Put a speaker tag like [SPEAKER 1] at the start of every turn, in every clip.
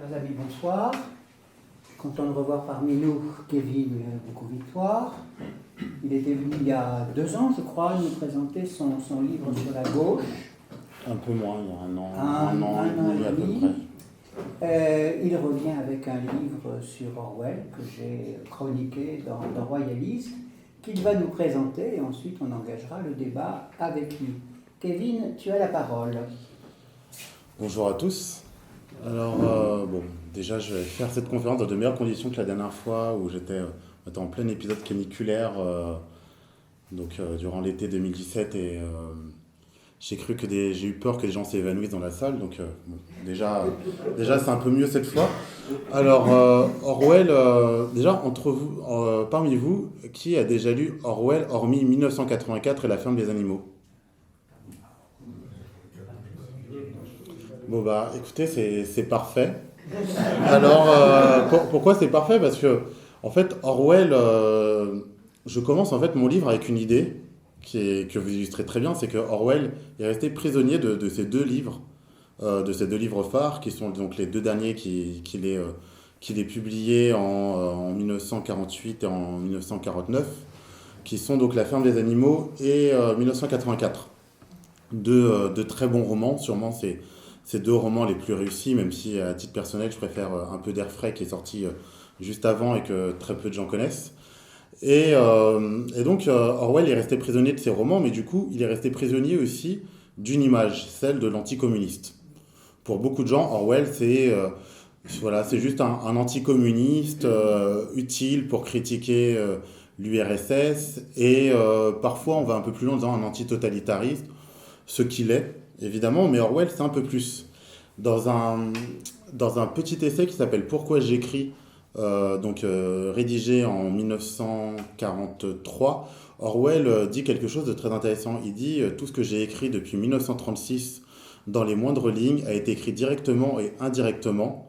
[SPEAKER 1] Chers amis, bonsoir. Content de revoir parmi nous Kevin Boucou-Victoire. Il était venu il y a 2 ans, je crois, nous présenter son livre sur la gauche.
[SPEAKER 2] Un peu moins, il y a un an,
[SPEAKER 1] Un an
[SPEAKER 2] à
[SPEAKER 1] et
[SPEAKER 2] peu
[SPEAKER 1] demi.
[SPEAKER 2] près.
[SPEAKER 1] Il revient avec un livre sur Orwell que j'ai chroniqué dans Royaliste, qu'il va nous présenter et ensuite on engagera le débat avec lui. Kevin, tu as la parole.
[SPEAKER 2] Bonjour à tous. Alors, déjà, je vais faire cette conférence dans de meilleures conditions que la dernière fois où j'étais en plein épisode caniculaire, durant l'été 2017, et j'ai eu peur que les gens s'évanouissent dans la salle. Donc, déjà, c'est un peu mieux cette fois. Alors, Orwell, déjà, parmi vous, qui a déjà lu Orwell, hormis 1984 et La ferme des animaux? Bon bah écoutez, c'est parfait. Alors pourquoi c'est parfait? Parce que en fait Orwell, je commence en fait mon livre avec une idée que vous illustrez très bien, c'est que Orwell est resté prisonnier de ces 2 livres, de ces 2 livres phares qui sont donc les 2 derniers qu'il est publié en 1948 et en 1949, qui sont donc La ferme des animaux et 1984. De très bons romans, sûrement ces 2 romans les plus réussis, même si à titre personnel je préfère Un peu d'air frais qui est sorti juste avant et que très peu de gens connaissent. Et donc Orwell est resté prisonnier de ces romans, mais du coup il est resté prisonnier aussi d'une image, celle de l'anticommuniste. Pour beaucoup de gens, Orwell c'est juste un anticommuniste utile pour critiquer l'URSS, et parfois on va un peu plus loin en disant un antitotalitariste, ce qu'il est, évidemment, mais Orwell, c'est un peu plus. Dans un petit essai qui s'appelle Pourquoi j'écris, rédigé en 1943, Orwell dit quelque chose de très intéressant. Il dit tout ce que j'ai écrit depuis 1936 dans les moindres lignes a été écrit directement et indirectement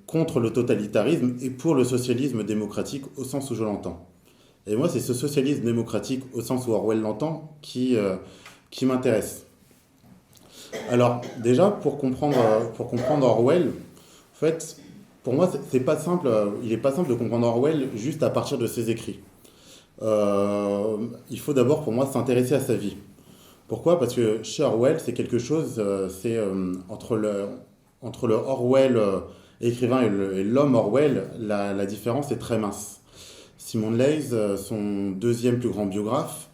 [SPEAKER 2] contre le totalitarisme et pour le socialisme démocratique au sens où je l'entends. Et moi, c'est ce socialisme démocratique au sens où Orwell l'entend qui m'intéresse. Alors, déjà, pour comprendre Orwell, en fait, pour moi, c'est pas simple, il n'est pas simple de comprendre Orwell juste à partir de ses écrits. Il faut d'abord, pour moi, s'intéresser à sa vie. Pourquoi? Parce que chez Orwell, c'est quelque chose, entre le Orwell écrivain et l'homme Orwell, la différence est très mince. Simon Leys, son 2e plus grand biographe,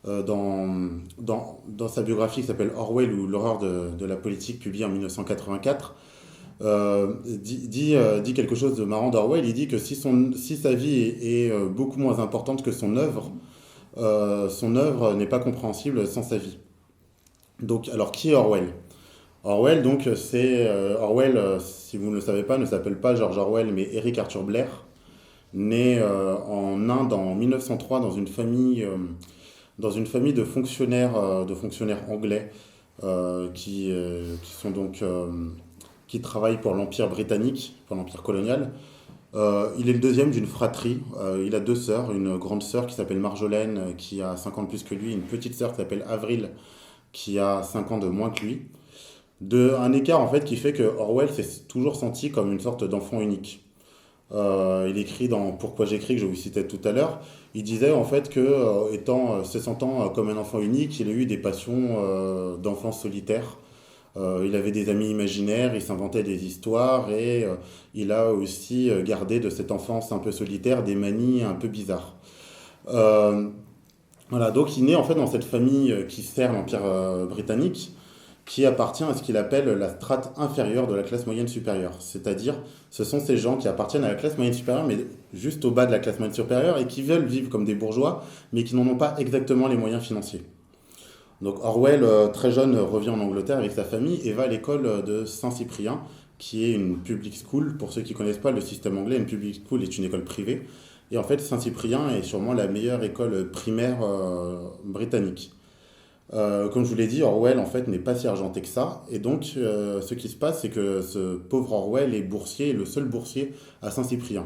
[SPEAKER 2] dans sa biographie qui s'appelle Orwell ou l'horreur de la politique, publiée en 1984, dit quelque chose de marrant d'Orwell. Il dit que si sa vie est beaucoup moins importante que son œuvre n'est pas compréhensible sans sa vie. Donc, alors qui est Orwell? Orwell, donc, si vous ne le savez pas, ne s'appelle pas George Orwell, mais Eric Arthur Blair, né en Inde en 1903 dans une famille de fonctionnaires anglais qui travaillent pour l'Empire britannique, pour l'Empire colonial. Il est le 2e d'une fratrie. Il a 2 sœurs, une grande sœur qui s'appelle Marjolaine, qui a 5 ans de plus que lui, une petite sœur qui s'appelle Avril, qui a 5 ans de moins que lui. Un écart en fait qui fait que Orwell s'est toujours senti comme une sorte d'enfant unique. Il écrit dans Pourquoi j'écris, que je vous citais tout à l'heure, il disait en fait que, se sentant comme un enfant unique, il a eu des passions d'enfant solitaire. Il avait des amis imaginaires, il s'inventait des histoires, et il a aussi gardé de cette enfance un peu solitaire des manies un peu bizarres. Voilà, donc il naît en fait dans cette famille qui sert l'Empire britannique, qui appartient à ce qu'il appelle la strate inférieure de la classe moyenne supérieure. C'est-à-dire, ce sont ces gens qui appartiennent à la classe moyenne supérieure, mais juste au bas de la classe moyenne supérieure, et qui veulent vivre comme des bourgeois, mais qui n'en ont pas exactement les moyens financiers. Donc Orwell, très jeune, revient en Angleterre avec sa famille et va à l'école de Saint-Cyprien, qui est une public school. Pour ceux qui ne connaissent pas le système anglais, une public school est une école privée. Et en fait, Saint-Cyprien est sûrement la meilleure école primaire britannique. Comme je vous l'ai dit, Orwell en fait n'est pas si argenté que ça, et donc ce qui se passe, c'est que ce pauvre Orwell est boursier, le seul boursier à Saint-Cyprien.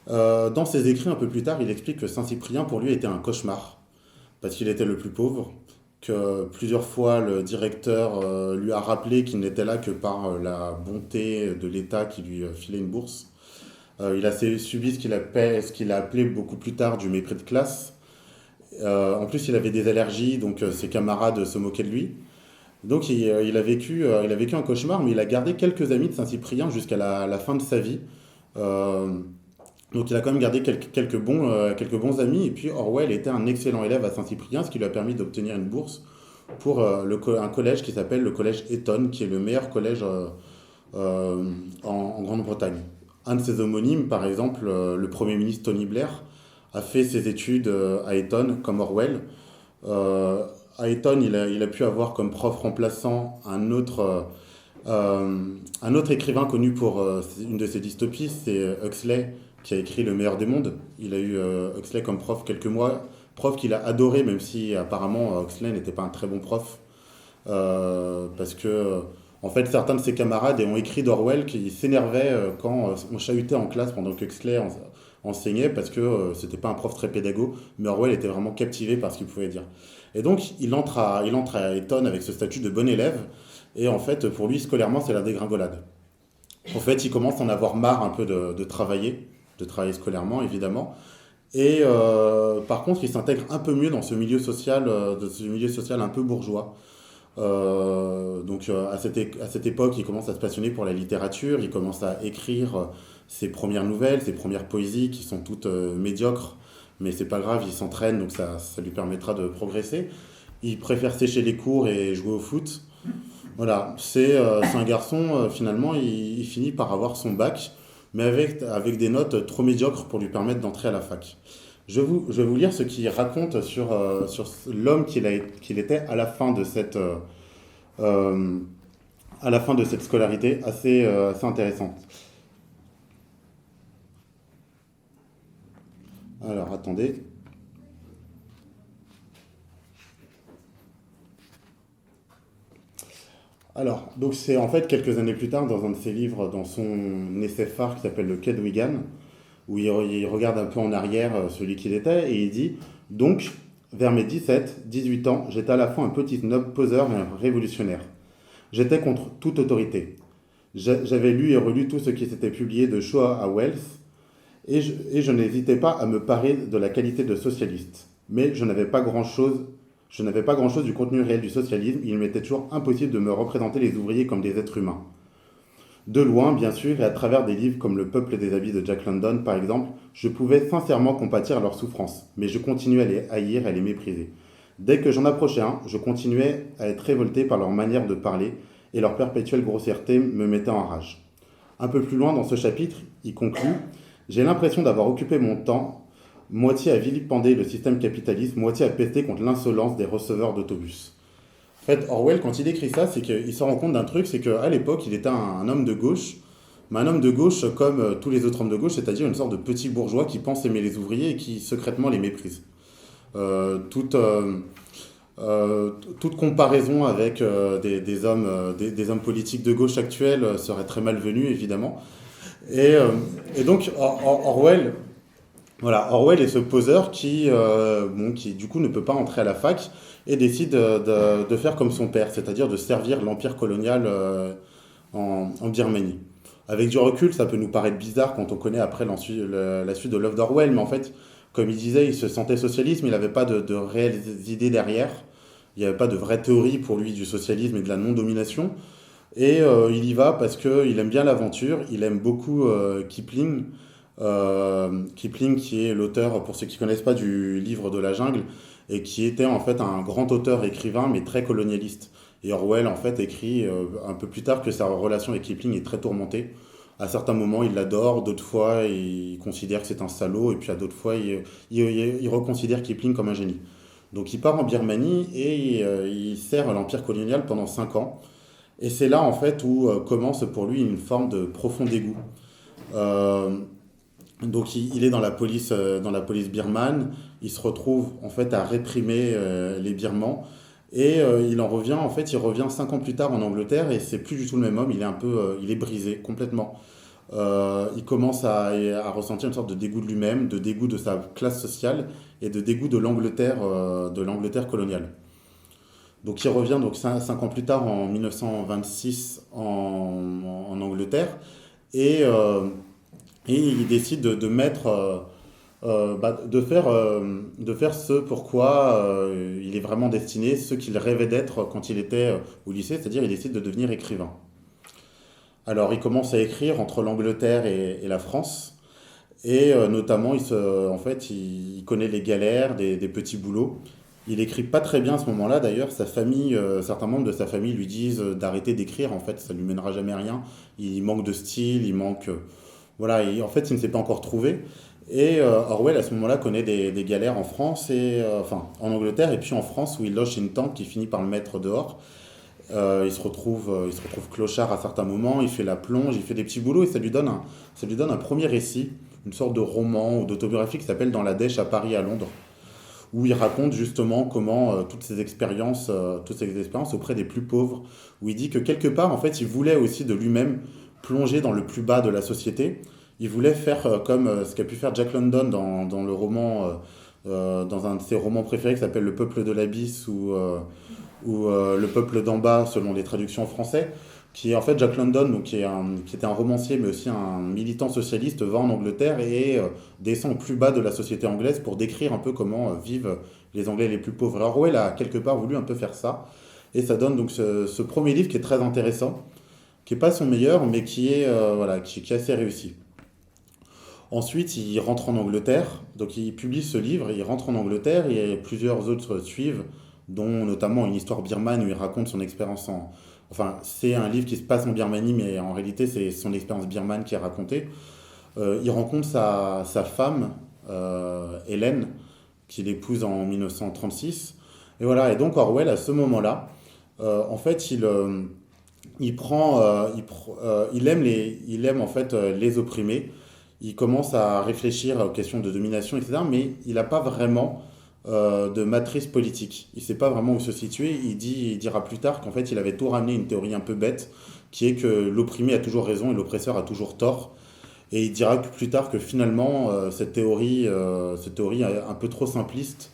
[SPEAKER 2] Dans ses écrits un peu plus tard, il explique que Saint-Cyprien pour lui était un cauchemar, parce qu'il était le plus pauvre, que plusieurs fois le directeur lui a rappelé qu'il n'était là que par la bonté de l'État qui lui filait une bourse. Il a subi ce qu'il a appelé beaucoup plus tard du mépris de classe. En plus, il avait des allergies, donc ses camarades se moquaient de lui. Donc il a vécu un cauchemar, mais il a gardé quelques amis de Saint-Cyprien jusqu'à la fin de sa vie. Euh, donc il a quand même gardé quelques bons amis. Et puis Orwell était un excellent élève à Saint-Cyprien, ce qui lui a permis d'obtenir une bourse pour un collège qui s'appelle le collège Eton, qui est le meilleur collège en Grande-Bretagne. Un de ses homonymes, par exemple, le Premier ministre Tony Blair, a fait ses études à Eton, comme Orwell. Euh, à Eton, il a pu avoir comme prof remplaçant un autre écrivain connu pour une de ses dystopies, c'est Huxley, qui a écrit Le meilleur des mondes. Il a eu Huxley comme prof quelques mois, prof qu'il a adoré, même si apparemment Huxley n'était pas un très bon prof. Parce que, en fait, certains de ses camarades ont écrit d'Orwell qui s'énervaient quand on chahutait en classe pendant que Huxley enseignait, parce que c'était pas un prof très pédago, mais Orwell était vraiment captivé par ce qu'il pouvait dire. Et donc, il entre à Eton avec ce statut de bon élève, et en fait, pour lui, scolairement, c'est la dégringolade. En fait, il commence à en avoir marre un peu de travailler scolairement, évidemment. Et par contre, il s'intègre un peu mieux dans ce milieu social un peu bourgeois. À cette époque, il commence à se passionner pour la littérature, il commence à écrire ses premières nouvelles, ses premières poésies qui sont toutes médiocres, mais c'est pas grave, il s'entraîne, donc ça lui permettra de progresser. Il préfère sécher les cours et jouer au foot. Voilà, c'est un garçon, finalement, il finit par avoir son bac, mais avec des notes trop médiocres pour lui permettre d'entrer à la fac. Je vais vous lire ce qu'il raconte sur l'homme qu'il était euh, à la fin de cette scolarité assez intéressante. Alors, attendez. Alors, donc c'est en fait quelques années plus tard, dans un de ses livres, dans son essai phare qui s'appelle Le Quai de Wigan, où il regarde un peu en arrière celui qu'il était, et il dit, donc, vers mes 17, 18 ans, j'étais à la fois un petit snob poseur et un révolutionnaire. J'étais contre toute autorité. J'avais lu et relu tout ce qui s'était publié de Shaw à Wells, et je n'hésitais pas à me parer de la qualité de socialiste. Mais je n'avais pas grand-chose du contenu réel du socialisme, il m'était toujours impossible de me représenter les ouvriers comme des êtres humains. De loin, bien sûr, et à travers des livres comme Le peuple des habits de Jack London, par exemple, je pouvais sincèrement compatir à leurs souffrances, mais je continuais à les haïr et à les mépriser. Dès que j'en approchais un, je continuais à être révolté par leur manière de parler, et leur perpétuelle grossièreté me mettait en rage. Un peu plus loin dans ce chapitre, il conclut: J'ai l'impression d'avoir occupé mon temps, moitié à vilipender le système capitaliste, moitié à pester contre l'insolence des receveurs d'autobus. En fait, Orwell, quand il écrit ça, c'est qu'il se rend compte d'un truc, c'est qu'à l'époque, il était un homme de gauche, mais un homme de gauche comme tous les autres hommes de gauche, c'est-à-dire une sorte de petit bourgeois qui pense aimer les ouvriers et qui secrètement les méprise. Euh, toute, euh, toute comparaison avec des hommes politiques de gauche actuels serait très malvenue, évidemment. Et, euh, et donc, Orwell, voilà, Orwell est ce poseur qui du coup ne peut pas entrer à la fac et décide de faire comme son père, c'est-à-dire de servir l'empire colonial en Birmanie. Avec du recul, ça peut nous paraître bizarre quand on connaît après la suite de l'œuvre d'Orwell, mais en fait, comme il disait, il se sentait socialiste, mais il n'avait pas de réelles idées derrière. Il n'y avait pas de vraie théorie pour lui du socialisme et de la non-domination. Et il y va parce qu'il aime bien l'aventure, il aime beaucoup Kipling. Kipling qui est l'auteur, pour ceux qui ne connaissent pas, du livre de la jungle, et qui était en fait un grand auteur écrivain, mais très colonialiste. Et Orwell, en fait, écrit un peu plus tard que sa relation avec Kipling est très tourmentée. À certains moments, il l'adore, d'autres fois, il considère que c'est un salaud, et puis à d'autres fois, il reconsidère Kipling comme un génie. Donc il part en Birmanie et il sert l'empire colonial pendant 5 ans. Et c'est là, en fait, où commence pour lui une forme de profond dégoût. Euh, donc il est dans la police birmane, il se retrouve en fait à réprimer les Birmans et il revient 5 ans plus tard en Angleterre et c'est plus du tout le même homme, il est brisé complètement. Il commence à ressentir une sorte de dégoût de lui-même, de dégoût de sa classe sociale et de dégoût de l'Angleterre coloniale. Donc il revient donc 5 ans plus tard, en 1926, en Angleterre, et, euh, et il décide de mettre, de faire ce pourquoi il est vraiment destiné, ce qu'il rêvait d'être quand il était au lycée, c'est-à-dire il décide de devenir écrivain. Alors il commence à écrire entre l'Angleterre et la France, et notamment en fait, il connaît les galères des petits boulots. Il écrit pas très bien à ce moment-là, d'ailleurs, sa famille, certains membres de sa famille lui disent d'arrêter d'écrire, en fait, ça lui mènera jamais à rien. Il manque de style, il manque... voilà, et en fait, il ne s'est pas encore trouvé. Et Orwell, à ce moment-là, connaît des galères en France, enfin, en Angleterre, et puis en France, où il loge chez une tante qui finit par le mettre dehors. Il se retrouve clochard à certains moments, il fait la plonge, il fait des petits boulots, et ça lui donne un premier récit, une sorte de roman ou d'autobiographie qui s'appelle Dans la Dèche à Paris, à Londres, où il raconte justement comment toutes ces expériences auprès des plus pauvres, où il dit que quelque part, en fait, il voulait aussi de lui-même plonger dans le plus bas de la société. Il voulait faire comme ce qu'a pu faire Jack London dans le roman, dans un de ses romans préférés qui s'appelle Le Peuple de l'Abysse ou Le Peuple d'en bas, selon les traductions en français, qui est en fait Jack London, donc qui était un romancier mais aussi un militant socialiste, va en Angleterre et descend au plus bas de la société anglaise pour décrire un peu comment vivent les Anglais les plus pauvres. Orwell a quelque part voulu un peu faire ça, et ça donne donc ce premier livre qui est très intéressant, qui n'est pas son meilleur, mais voilà, qui est assez réussi. Ensuite, il rentre en Angleterre, donc il publie ce livre, il rentre en Angleterre, et plusieurs autres suivent, dont notamment une histoire birmane où il raconte son expérience en... Enfin, c'est un livre qui se passe en Birmanie, mais en réalité, c'est son expérience birmane qui est racontée. Il rencontre sa femme, Hélène, qu'il épouse en 1936. Et voilà, et donc Orwell, à ce moment-là, en fait, il aime en fait les opprimés. Il commence à réfléchir aux questions de domination, etc. Mais il n'a pas vraiment de matrice politique. Il ne sait pas vraiment où se situer. Il dira plus tard qu'en fait, il avait tout ramené une théorie un peu bête, qui est que l'opprimé a toujours raison et l'oppresseur a toujours tort. Et il dira plus tard que finalement, cette théorie un peu trop simpliste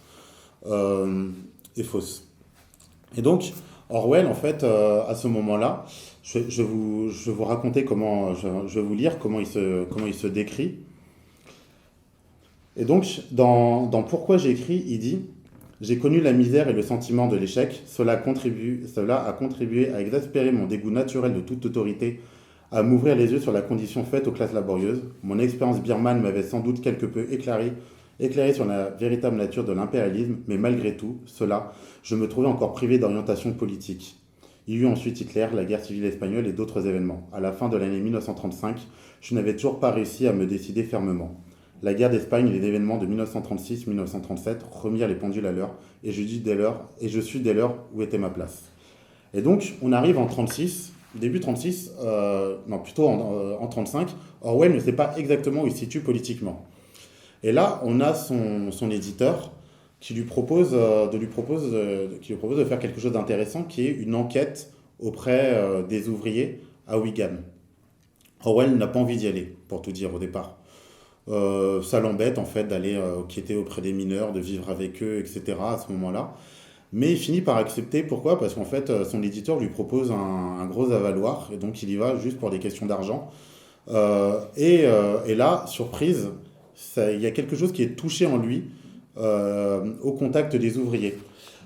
[SPEAKER 2] est fausse. Et donc, Orwell, en fait, à ce moment-là, je vais vous raconter je vais vous lire comment il se décrit. Et donc, dans Pourquoi j'écris, il dit: J'ai connu la misère et le sentiment de l'échec. Cela a contribué à exaspérer mon dégoût naturel de toute autorité, à m'ouvrir les yeux sur la condition faite aux classes laborieuses. Mon expérience birmane m'avait sans doute quelque peu éclairé sur la véritable nature de l'impérialisme, mais malgré tout, je me trouvais encore privé d'orientation politique. Il y eut ensuite Hitler, la guerre civile espagnole et d'autres événements. À la fin de l'année 1935, je n'avais toujours pas réussi à me décider fermement. La guerre d'Espagne et les événements de 1936-1937 remirent les pendules à l'heure, et je suis dès lors où était ma place. Et donc, on arrive en 36, début 36, non plutôt en 35, Orwell ne sait pas exactement où il se situe politiquement. Et là, on a son éditeur qui lui propose de faire quelque chose d'intéressant, qui est une enquête auprès des ouvriers à Wigan. Orwell n'a pas envie d'y aller, pour tout dire au départ. Ça l'embête en fait d'aller enquêter auprès des mineurs, de vivre avec eux, etc. à ce moment-là. Mais il finit par accepter. Pourquoi? Parce qu'en fait, son éditeur lui propose un gros avaloir, et donc il y va juste pour des questions d'argent. Et là, surprise, il y a quelque chose qui est touché en lui au contact des ouvriers.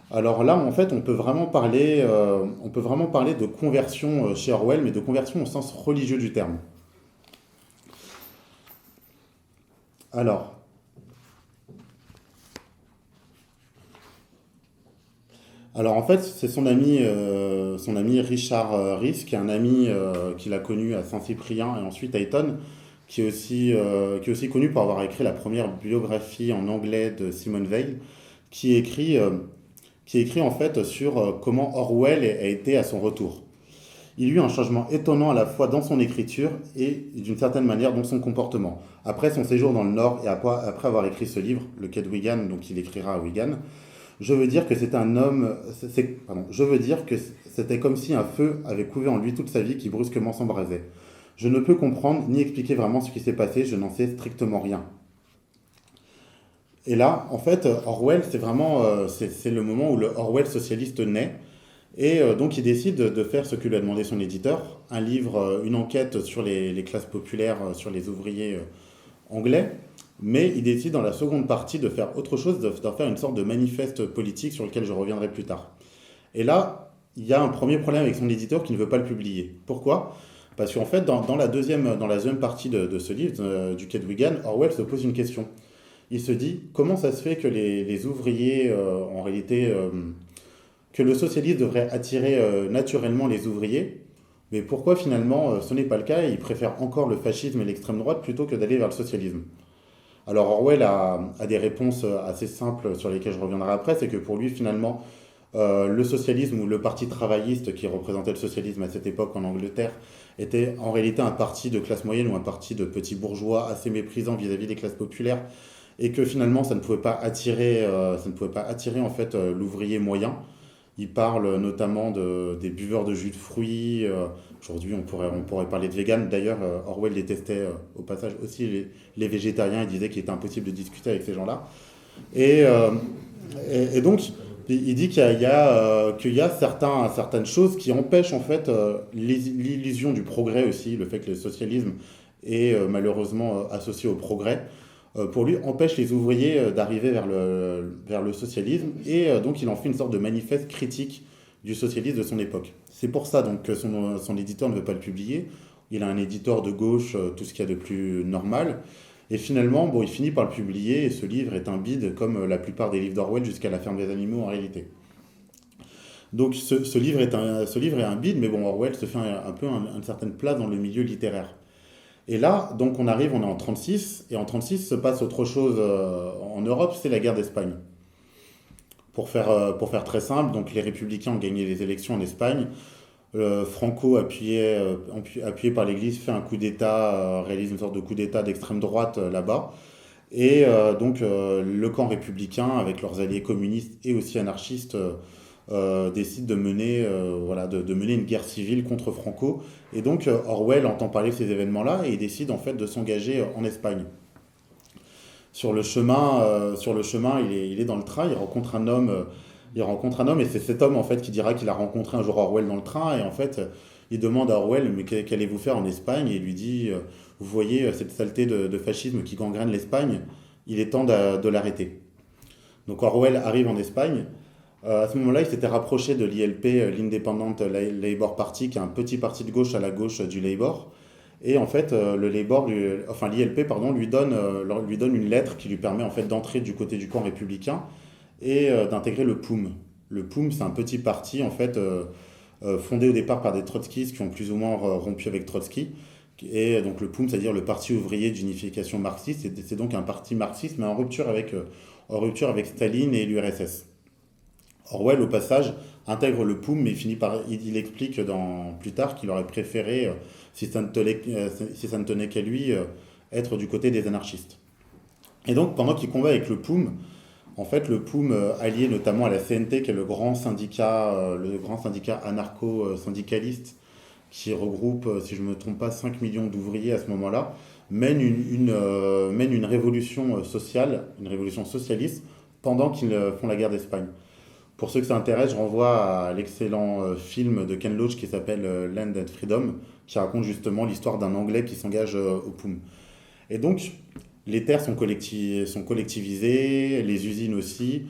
[SPEAKER 2] Alors là, en fait, on peut vraiment parler de conversion chez Orwell, mais de conversion au sens religieux du terme. Alors, en fait, c'est son ami Richard Rhys, qui est un ami qu'il a connu à Saint-Cyprien et ensuite à Eton, qui est aussi connu pour avoir écrit la première biographie en anglais de Simone Weil, qui écrit en fait sur comment Orwell a été à son retour. Il y eut un changement étonnant à la fois dans son écriture et d'une certaine manière dans son comportement. Après son séjour dans le Nord et après avoir écrit ce livre, Le Quai de Wigan, donc il écrira à Wigan, je veux dire que je veux dire que c'était comme si un feu avait couvé en lui toute sa vie qui brusquement s'embrasait. Je ne peux comprendre ni expliquer vraiment ce qui s'est passé, je n'en sais strictement rien. Et là, en fait, Orwell, c'est vraiment c'est le moment où le Orwell socialiste naît. Et donc il décide de faire ce que lui a demandé son éditeur, un livre, une enquête sur les classes populaires, sur les ouvriers anglais, mais il décide dans la seconde partie de faire autre chose, d'en faire une sorte de manifeste politique sur lequel je reviendrai plus tard. Et là, il y a un premier problème avec son éditeur qui ne veut pas le publier. Pourquoi? Parce qu'en fait, dans la deuxième partie de ce livre, du Quai de Wigan, Orwell se pose une question. Il se dit, comment ça se fait que les ouvriers, en réalité, que le socialisme devrait attirer naturellement les ouvriers, mais pourquoi finalement ce n'est pas le cas et ils préfèrent encore le fascisme et l'extrême droite plutôt que d'aller vers le socialisme? Alors Orwell a des réponses assez simples sur lesquelles je reviendrai après, c'est que pour lui finalement le socialisme ou le parti travailliste qui représentait le socialisme à cette époque en Angleterre était en réalité un parti de classe moyenne ou un parti de petits bourgeois assez méprisant vis-à-vis des classes populaires et que finalement ça ne pouvait pas attirer en fait l'ouvrier moyen. Il parle notamment des buveurs de jus de fruits. Aujourd'hui, on pourrait parler de vegan. D'ailleurs, Orwell détestait au passage aussi les végétariens. Il disait qu'il était impossible de discuter avec ces gens-là. Et, euh, et donc, il dit qu'il y a certaines choses qui empêchent en fait l'illusion du progrès aussi, le fait que le socialisme est malheureusement associé au progrès. Pour lui, empêche les ouvriers d'arriver vers le socialisme et donc il en fait une sorte de manifeste critique du socialisme de son époque. C'est pour ça donc que son éditeur ne veut pas le publier. Il a un éditeur de gauche, tout ce qu'il y a de plus normal. Et finalement, bon, il finit par le publier et ce livre est un bide comme la plupart des livres d'Orwell jusqu'à La ferme des animaux en réalité. Donc ce livre est un bide, mais bon, Orwell se fait un peu une certaine place dans le milieu littéraire. Et là, donc on est en 36, et en 36 se passe autre chose en Europe, c'est la guerre d'Espagne. Pour faire très simple, donc les républicains ont gagné les élections en Espagne. Franco, appuyé par l'Église, fait un coup d'État, réalise une sorte de coup d'État d'extrême droite là-bas. Et le camp républicain, avec leurs alliés communistes et aussi anarchistes, décide de mener une guerre civile contre Franco. Et donc Orwell entend parler de ces événements-là et il décide en fait de s'engager en Espagne. Sur le chemin il est dans le train, il rencontre un homme et c'est cet homme en fait qui dira qu'il a rencontré un jour Orwell dans le train et en fait il demande à Orwell mais qu'allez-vous faire en Espagne et il lui dit vous voyez cette saleté de fascisme qui gangrène l'Espagne, il est temps de l'arrêter. Donc Orwell arrive en Espagne. À ce moment-là, il s'était rapproché de l'ILP, l'Independent Labour Party, qui est un petit parti de gauche à la gauche du Labour. Et en fait, l'ILP pardon, lui donne une lettre qui lui permet en fait d'entrer du côté du camp républicain et d'intégrer le POUM. Le POUM, c'est un petit parti en fait fondé au départ par des trotskistes qui ont plus ou moins rompu avec Trotsky. Et donc le POUM, c'est-à-dire le Parti ouvrier d'unification marxiste, c'est donc un parti marxiste, mais en rupture avec Staline et l'URSS. Orwell, au passage, intègre le POUM, mais il explique plus tard qu'il aurait préféré, si ça ne tenait qu'à lui, être du côté des anarchistes. Et donc, pendant qu'il combat avec le POUM, en fait, le POUM, allié notamment à la CNT, qui est le grand syndicat anarcho-syndicaliste, qui regroupe, si je ne me trompe pas, 5 millions d'ouvriers à ce moment-là, mène une révolution sociale, une révolution socialiste, pendant qu'ils font la guerre d'Espagne. Pour ceux que ça intéresse, je renvoie à l'excellent film de Ken Loach qui s'appelle Land and Freedom, qui raconte justement l'histoire d'un Anglais qui s'engage au POUM. Et donc, les terres sont collectivisées, les usines aussi.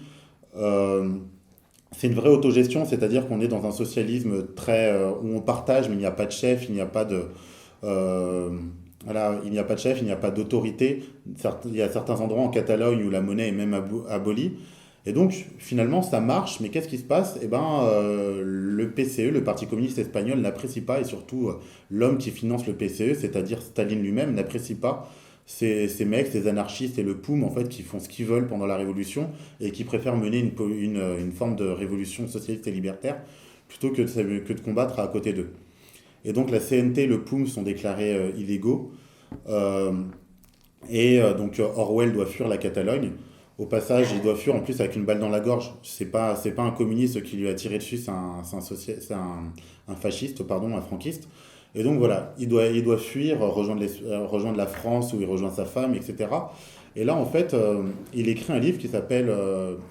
[SPEAKER 2] C'est une vraie autogestion, c'est-à-dire qu'on est dans un socialisme où on partage, mais il n'y a pas de chef, il n'y a pas de... il n'y a pas de chef, il n'y a pas d'autorité. Il y a certains endroits en Catalogne où la monnaie est même abolie. Et donc, finalement, ça marche, mais qu'est-ce qui se passe? Le PCE, le Parti communiste espagnol, n'apprécie pas, et surtout l'homme qui finance le PCE, c'est-à-dire Staline lui-même, n'apprécie pas ces mecs, ces anarchistes et le POUM, en fait, qui font ce qu'ils veulent pendant la Révolution et qui préfèrent mener une forme de révolution socialiste et libertaire plutôt que de combattre à côté d'eux. Et donc, la CNT et le POUM sont déclarés illégaux. Donc, Orwell doit fuir la Catalogne. Au passage, il doit fuir en plus avec une balle dans la gorge. C'est pas un communiste qui lui a tiré dessus, c'est un fasciste, pardon, un franquiste. Et donc voilà, il doit fuir, rejoindre la France où il rejoint sa femme, etc. Et là, en fait, il écrit un livre qui s'appelle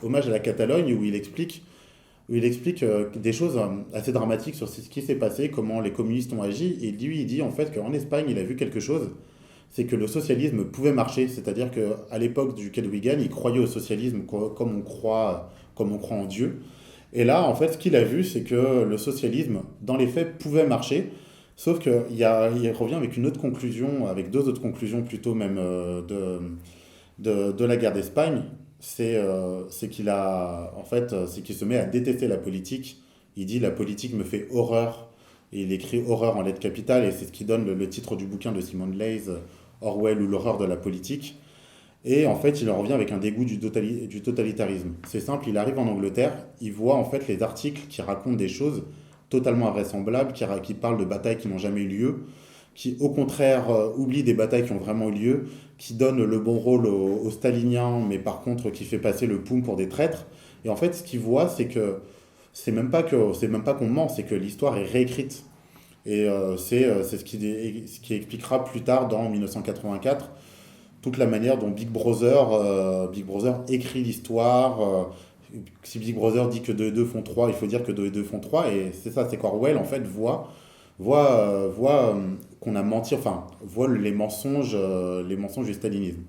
[SPEAKER 2] Hommage à la Catalogne, où il explique où il explique des choses assez dramatiques sur ce qui s'est passé, comment les communistes ont agi. Et lui, il dit en fait qu'en Espagne, il a vu quelque chose, c'est que le socialisme pouvait marcher. C'est-à-dire qu'à l'époque du Wigan, il croyait au socialisme comme on croit en Dieu. Et là, en fait, ce qu'il a vu, c'est que le socialisme, dans les faits, pouvait marcher. Sauf qu'il revient avec une autre conclusion, avec deux autres conclusions plutôt même de la guerre d'Espagne. C'est qu'il a, en fait, c'est qu'il se met à détester la politique. Il dit la politique me fait horreur. Et il écrit horreur en lettres capitales. Et c'est ce qui donne le titre du bouquin de Simone Leys, Orwell ou l'horreur de la politique. Et en fait, il en revient avec un dégoût du totalitarisme. C'est simple, il arrive en Angleterre, il voit en fait les articles qui racontent des choses totalement invraisemblables, qui parlent de batailles qui n'ont jamais eu lieu, qui au contraire oublient des batailles qui ont vraiment eu lieu, qui donnent le bon rôle aux staliniens, mais par contre qui fait passer le POUM pour des traîtres. Et en fait, ce qu'il voit, c'est que c'est même pas qu'on ment, c'est que l'histoire est réécrite. Et c'est ce qui expliquera plus tard, dans 1984, toute la manière dont Big Brother écrit l'histoire. Si Big Brother dit que 2 et 2 font 3, il faut dire que 2 et 2 font 3. Et c'est ça, c'est qu'Orwell, en fait, voit qu'on a menti, enfin, voit les mensonges du stalinisme.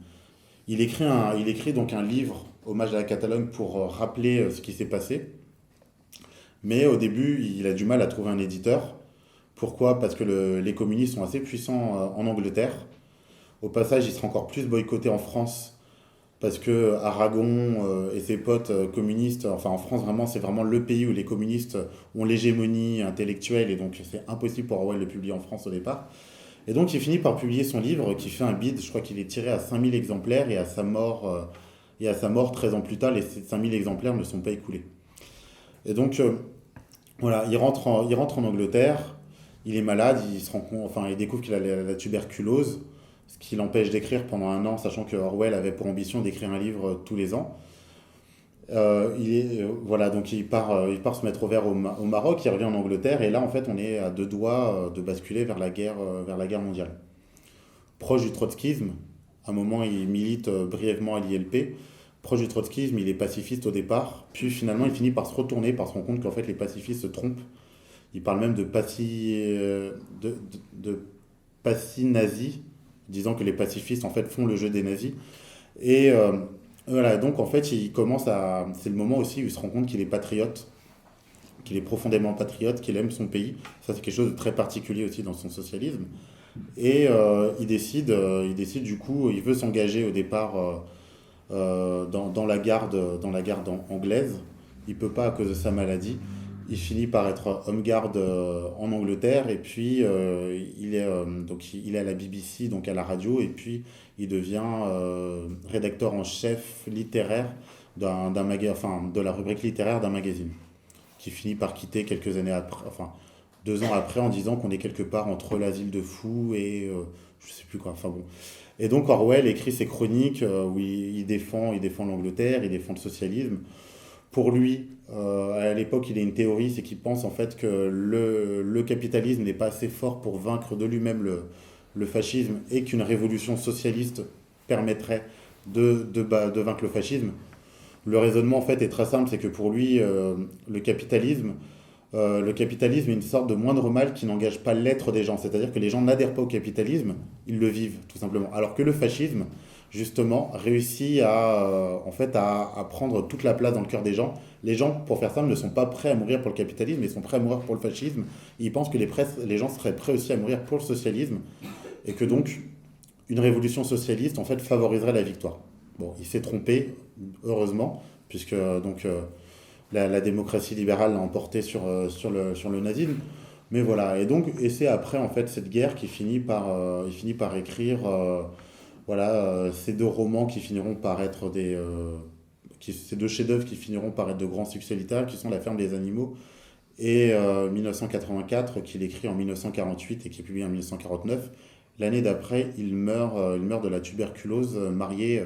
[SPEAKER 2] Il écrit donc un livre, Hommage à la Catalogne, pour rappeler ce qui s'est passé. Mais au début, il a du mal à trouver un éditeur. Pourquoi? Parce que les communistes sont assez puissants en Angleterre. Au passage, il sera encore plus boycotté en France parce que Aragon et ses potes communistes, enfin en France vraiment, c'est vraiment le pays où les communistes ont l'hégémonie intellectuelle et donc c'est impossible pour Orwell de publier en France au départ. Et donc il finit par publier son livre qui fait un bid, je crois qu'il est tiré à 5000 exemplaires et à sa mort 13 ans plus tard, ces 5000 exemplaires ne sont pas écoulés. Et donc voilà, il rentre en Angleterre, il est malade, il découvre qu'il a la tuberculose, ce qui l'empêche d'écrire pendant un an, sachant que Orwell avait pour ambition d'écrire un livre tous les ans. Voilà, donc il part se mettre au vert au Maroc, il revient en Angleterre, et là, en fait, on est à deux doigts de basculer vers la guerre mondiale. Proche du trotskisme, à un moment, il milite brièvement à l'ILP. Proche du trotskisme, il est pacifiste au départ, puis finalement, il finit par se retourner, par se rendre compte qu'en fait, les pacifistes se trompent. Il parle même de passi nazi, disant que les pacifistes en fait font le jeu des nazis. Et voilà, donc en fait, c'est le moment aussi où il se rend compte qu'il est patriote, qu'il est profondément patriote, qu'il aime son pays. Ça, c'est quelque chose de très particulier aussi dans son socialisme. Et il décide du coup, il veut s'engager au départ dans la garde anglaise. Il peut pas à cause de sa maladie. Il finit par être homme-garde en Angleterre et puis il est à la BBC, donc à la radio, et puis il devient rédacteur en chef littéraire de la rubrique littéraire d'un magazine, qui finit par quitter quelques années après, enfin 2 ans après, en disant qu'on est quelque part entre l'asile de fous et je sais plus quoi, enfin bon. Et donc Orwell écrit ses chroniques où il défend l'Angleterre, il défend le socialisme. Pour lui, à l'époque, il a une théorie, c'est qu'il pense en fait que le capitalisme n'est pas assez fort pour vaincre de lui-même le fascisme et qu'une révolution socialiste permettrait de vaincre le fascisme. Le raisonnement en fait est très simple, c'est que pour lui, le capitalisme est une sorte de moindre mal qui n'engage pas l'être des gens. C'est-à-dire que les gens n'adhèrent pas au capitalisme, ils le vivent tout simplement. Alors que le fascisme, justement, réussit à prendre toute la place dans le cœur des gens. Les gens, pour faire simple, ne sont pas prêts à mourir pour le capitalisme, ils sont prêts à mourir pour le fascisme. Ils pensent que les gens seraient prêts aussi à mourir pour le socialisme, et que donc une révolution socialiste, en fait, favoriserait la victoire. Bon, il s'est trompé, heureusement, puisque la démocratie libérale l'a emporté sur le nazisme. Mais voilà, et c'est après, en fait, cette guerre il finit par écrire... ces 2 romans qui finiront par être ces 2 chefs-d'œuvre qui finiront par être de grands succès littéraires, qui sont La ferme des animaux et 1984, qu'il écrit en 1948 et qui est publié en 1949. L'année d'après, il meurt de la tuberculose, marié,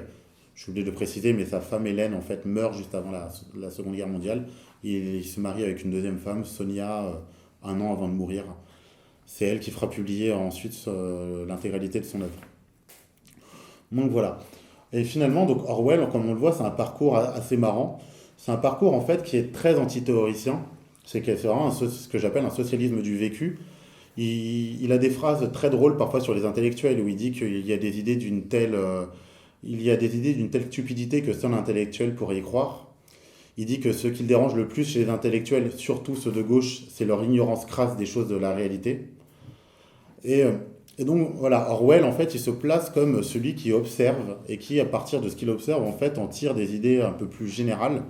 [SPEAKER 2] j'ai oublié de préciser, mais sa femme Hélène en fait meurt juste avant la Seconde Guerre mondiale. Il se marie avec une deuxième femme, Sonia, un an avant de mourir. C'est elle qui fera publier ensuite l'intégralité de son œuvre. Donc voilà. Et finalement, donc Orwell, comme on le voit, c'est un parcours assez marrant. C'est un parcours en fait qui est très antithéoricien. C'est vraiment ce que j'appelle un socialisme du vécu. Il a des phrases très drôles parfois sur les intellectuels où il dit qu'il y a des idées d'une telle, il y a des idées d'une telle stupidité que seul un intellectuel pourrait y croire. Il dit que ce qui le dérange le plus chez les intellectuels, surtout ceux de gauche, c'est leur ignorance crasse des choses de la réalité. Et, euh, et donc voilà, Orwell en fait, il se place comme celui qui observe et qui, à partir de ce qu'il observe, en fait, en tire des idées un peu plus générales.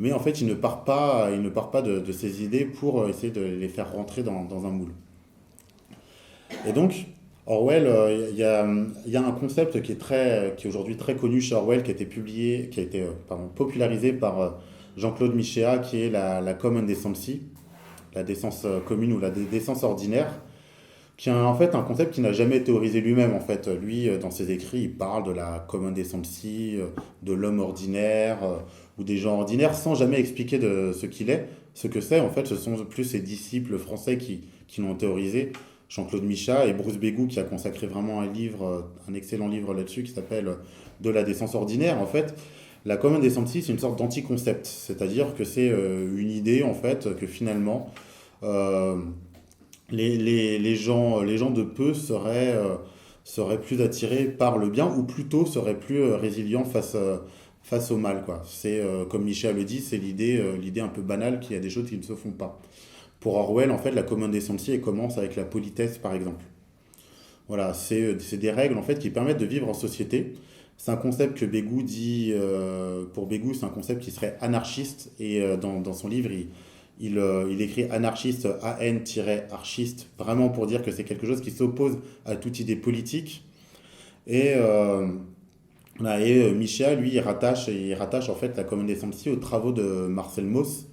[SPEAKER 2] Mais en fait, il ne part pas de ces idées pour essayer de les faire rentrer dans un moule. Et donc, Orwell, il y a un concept qui est aujourd'hui très connu chez Orwell, qui a été publié, qui a été pardon, popularisé par Jean-Claude Michéa, qui est la common decency, la décence commune ou la décence ordinaire, qui est en fait un concept qui n'a jamais théorisé lui-même. En fait, lui, dans ses écrits, il parle de la common decency, de l'homme ordinaire ou des gens ordinaires, sans jamais expliquer de ce qu'il est. Ce que c'est, en fait, ce sont plus ses disciples français qui l'ont théorisé. Jean-Claude Michat et Bruce Bégout qui a consacré vraiment un livre, un excellent livre là-dessus qui s'appelle De la décence ordinaire. En fait, la common decency, c'est une sorte d'anti-concept, c'est-à-dire que c'est une idée en fait que finalement euh, les gens de peu seraient plus attirés par le bien ou plutôt seraient plus résilients face au mal, quoi. C'est comme Michel le dit, c'est l'idée un peu banale qu'il y a des choses qui ne se font pas. Pour Orwell, en fait, la common decency elle commence avec la politesse, par exemple. Voilà, c'est des règles en fait qui permettent de vivre en société. C'est un concept que Bégout dit, pour Bégout, c'est un concept qui serait anarchiste. Et dans son livre, il écrit anarchiste, an-archiste, vraiment pour dire que c'est quelque chose qui s'oppose à toute idée politique. Et, voilà, et Michel, lui, il rattache en fait la common decency aux travaux de Marcel Mauss.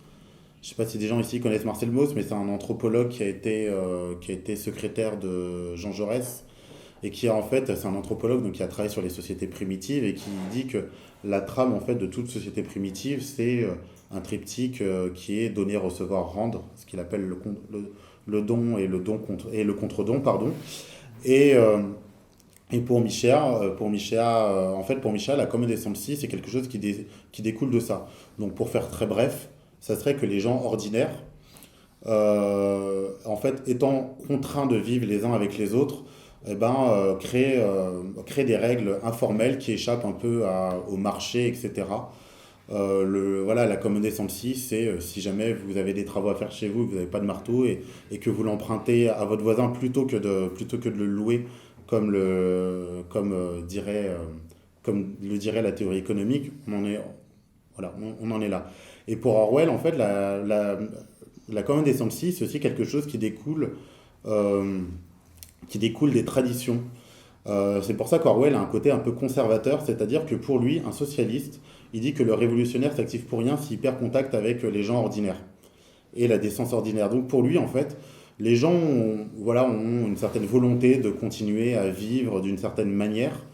[SPEAKER 2] Je ne sais pas si des gens ici connaissent Marcel Mauss, mais c'est un anthropologue qui a été secrétaire de Jean Jaurès et qui a en fait, c'est un anthropologue donc qui a travaillé sur les sociétés primitives et qui dit que la trame en fait de toute société primitive, c'est un triptyque qui est donner, recevoir, rendre, ce qu'il appelle le don et le contre-don, pardon. Et, euh, et pour Michéa, en fait, pour Michéa, la common decency, c'est quelque chose qui découle de ça. Donc, pour faire très bref, ça serait que les gens ordinaires, en fait, étant contraints de vivre les uns avec les autres, eh ben, créer des règles informelles qui échappent un peu au marché, etc. Voilà, la common decency, c'est si jamais vous avez des travaux à faire chez vous, vous n'avez pas de marteau et que vous l'empruntez à votre voisin plutôt que de le louer comme le dirait la théorie économique, voilà, on en est là. Et pour Orwell, en fait, la common decency, c'est aussi quelque chose euh, qui découle des traditions. C'est pour ça qu'Orwell a un côté un peu conservateur, c'est-à-dire que pour lui, un socialiste, il dit que le révolutionnaire s'active pour rien s'il perd contact avec les gens ordinaires et la décence ordinaire. Donc pour lui, en fait, les gens voilà, ont une certaine volonté de continuer à vivre d'une certaine manière.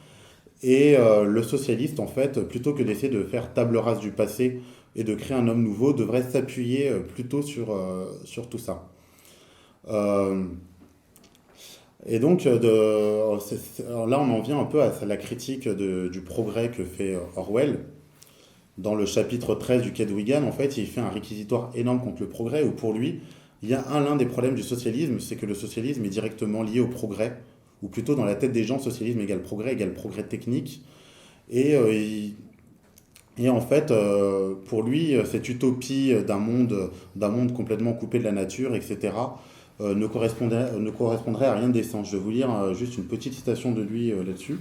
[SPEAKER 2] Et le socialiste, en fait, plutôt que d'essayer de faire table rase du passé et de créer un homme nouveau, devrait s'appuyer plutôt sur tout ça. Euh, et donc, alors là, on en vient un peu à la critique du progrès que fait Orwell. Dans le chapitre 13 du Quai de Wigan, en fait, il fait un réquisitoire énorme contre le progrès, où pour lui, il y a l'un des problèmes du socialisme, c'est que le socialisme est directement lié au progrès, ou plutôt dans la tête des gens, socialisme égale progrès technique. Et, et en fait, pour lui, cette utopie d'un monde complètement coupé de la nature, etc., ne correspondrait à rien de décent. Je vais vous lire juste une petite citation de lui là-dessus.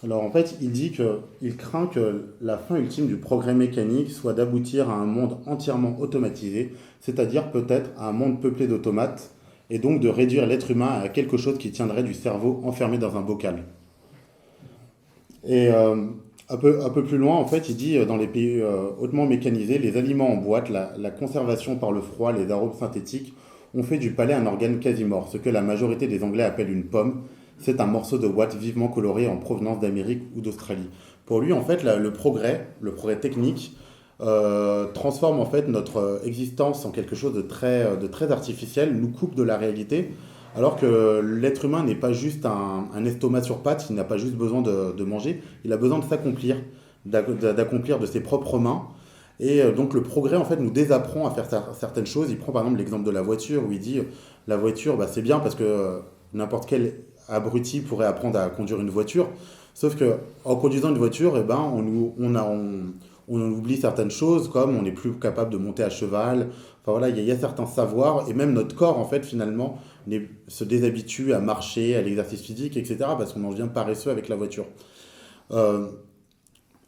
[SPEAKER 2] Alors en fait, il craint que la fin ultime du progrès mécanique soit d'aboutir à un monde entièrement automatisé, c'est-à-dire peut-être à un monde peuplé d'automates, et donc de réduire l'être humain à quelque chose qui tiendrait du cerveau enfermé dans un bocal. Et un peu plus loin, en fait, il dit dans les pays hautement mécanisés, les aliments en boîte, la conservation par le froid, les arômes synthétiques ont fait du palais un organe quasi mort, ce que la majorité des Anglais appellent une pomme. c'est un morceau de ouate vivement coloré en provenance d'Amérique ou d'Australie. Pour lui, en fait, le progrès technique, transforme en fait notre existence en quelque chose de très artificiel, nous coupe de la réalité, alors que l'être humain n'est pas juste un estomac sur pattes, il n'a pas juste besoin de manger, il a besoin de s'accomplir, d'accomplir de ses propres mains. Et donc le progrès en fait nous désapprend à faire certaines choses. Il prend par exemple l'exemple de la voiture où il dit la voiture bah, c'est bien parce que n'importe quel abruti pourrait apprendre à conduire une voiture. Sauf que en conduisant une voiture, eh ben, on oublie certaines choses comme on n'est plus capable de monter à cheval. Enfin voilà, il y a certains savoirs et même notre corps en fait finalement se déshabitue à marcher, à l'exercice physique, etc. parce qu'on en devient paresseux avec la voiture. Euh,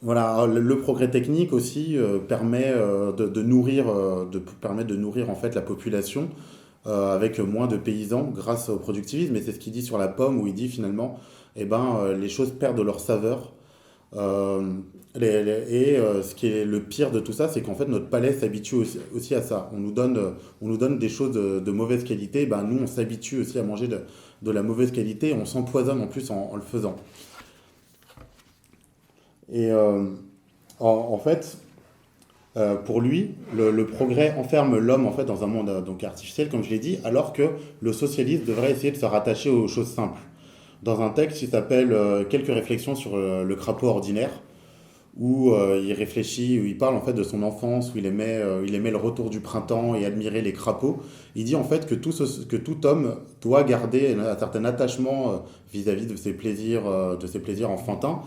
[SPEAKER 2] voilà, le progrès technique aussi permet permet de nourrir en fait la population avec moins de paysans grâce au productivisme. Et c'est ce qu'il dit sur la pomme où il dit finalement, eh ben, les choses perdent leur saveur. Euh, ce qui est le pire de tout ça, c'est qu'en fait notre palais s'habitue aussi à ça. On nous donne des choses de mauvaise qualité. Eh ben, nous, on s'habitue aussi à manger de la mauvaise qualité et on s'empoisonne en plus en le faisant. Et en fait, pour lui, le progrès enferme l'homme en fait dans un monde donc artificiel, comme je l'ai dit, alors que le socialisme devrait essayer de se rattacher aux choses simples. Dans un texte qui s'appelle Quelques réflexions sur le crapaud ordinaire, où il réfléchit, où il parle en fait de son enfance, où il aimait le retour du printemps et admirer les crapauds. Il dit en fait que tout homme doit garder un certain attachement vis-à-vis de ses plaisirs enfantins.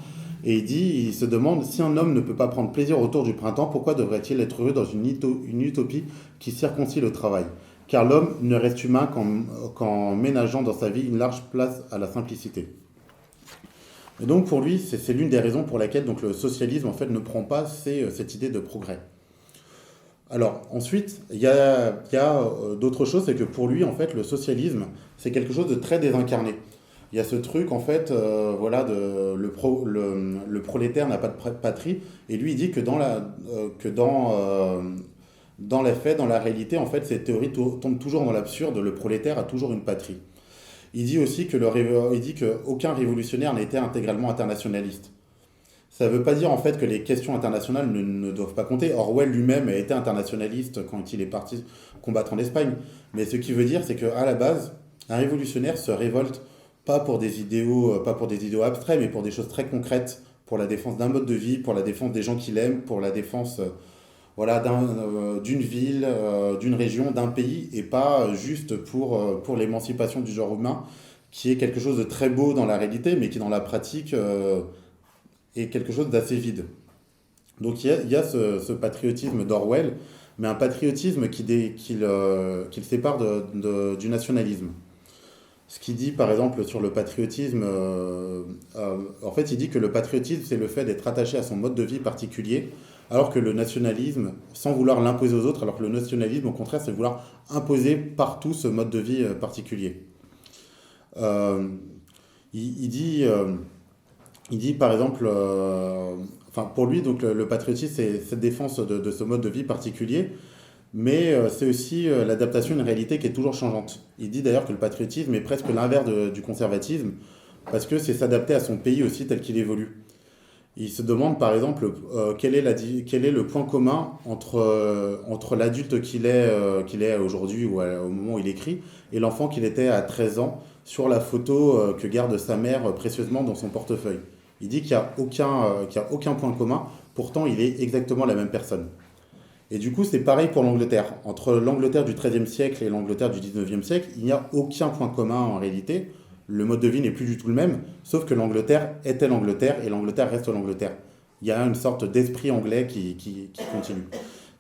[SPEAKER 2] Et il se demande si un homme ne peut pas prendre plaisir au retour du printemps, pourquoi devrait-il être heureux dans une utopie qui circoncie le travail? Car l'homme ne reste humain qu'en ménageant dans sa vie une large place à la simplicité. Et donc pour lui, c'est l'une des raisons pour laquelle donc, le socialisme en fait, ne prend pas cette idée de progrès. Alors ensuite, il y a d'autres choses, c'est que pour lui, en fait, le socialisme, c'est quelque chose de très désincarné. Il y a ce truc, en fait, voilà, le prolétaire n'a pas de patrie, et lui, il dit que dans les faits, dans la réalité, en fait, cette théorie tombe toujours dans l'absurde, le prolétaire a toujours une patrie. Il dit aussi il dit qu'aucun révolutionnaire n'a été intégralement internationaliste. Ça ne veut pas dire en fait que les questions internationales ne doivent pas compter. Orwell lui-même a été internationaliste quand il est parti combattre en Espagne. Mais ce qui veut dire, c'est qu'à la base, un révolutionnaire se révolte pas pour des idéaux abstraits, mais pour des choses très concrètes, pour la défense d'un mode de vie, pour la défense des gens qu'il aime, pour la défense voilà, d'une ville, d'une région, d'un pays, et pas juste pour l'émancipation du genre humain, qui est quelque chose de très beau dans la réalité, mais qui dans la pratique est quelque chose d'assez vide. Donc il y a ce patriotisme d'Orwell, mais un patriotisme qui le sépare du nationalisme. Ce qu'il dit par exemple sur le patriotisme, en fait il dit que le patriotisme c'est le fait d'être attaché à son mode de vie particulier, alors que le nationalisme, sans vouloir l'imposer aux autres, alors que le nationalisme au contraire c'est vouloir imposer partout ce mode de vie particulier. Euh, il dit, par exemple, enfin pour lui donc le patriotisme c'est cette défense de ce mode de vie particulier, mais c'est aussi l'adaptation à une réalité qui est toujours changeante. Il dit d'ailleurs que le patriotisme est presque l'inverse du conservatisme, parce que c'est s'adapter à son pays aussi tel qu'il évolue. Il se demande par exemple quel est le point commun entre l'adulte qu'il est aujourd'hui ou au moment où il écrit et l'enfant qu'il était à 13 ans sur la photo que garde sa mère précieusement dans son portefeuille. Il dit qu'il y a aucun point commun, pourtant il est exactement la même personne. Et du coup, c'est pareil pour l'Angleterre. Entre l'Angleterre du XIIIe siècle et l'Angleterre du XIXe siècle, il n'y a aucun point commun en réalité. Le mode de vie n'est plus du tout le même, sauf que l'Angleterre était l'Angleterre et l'Angleterre reste l'Angleterre. Il y a une sorte d'esprit anglais qui continue.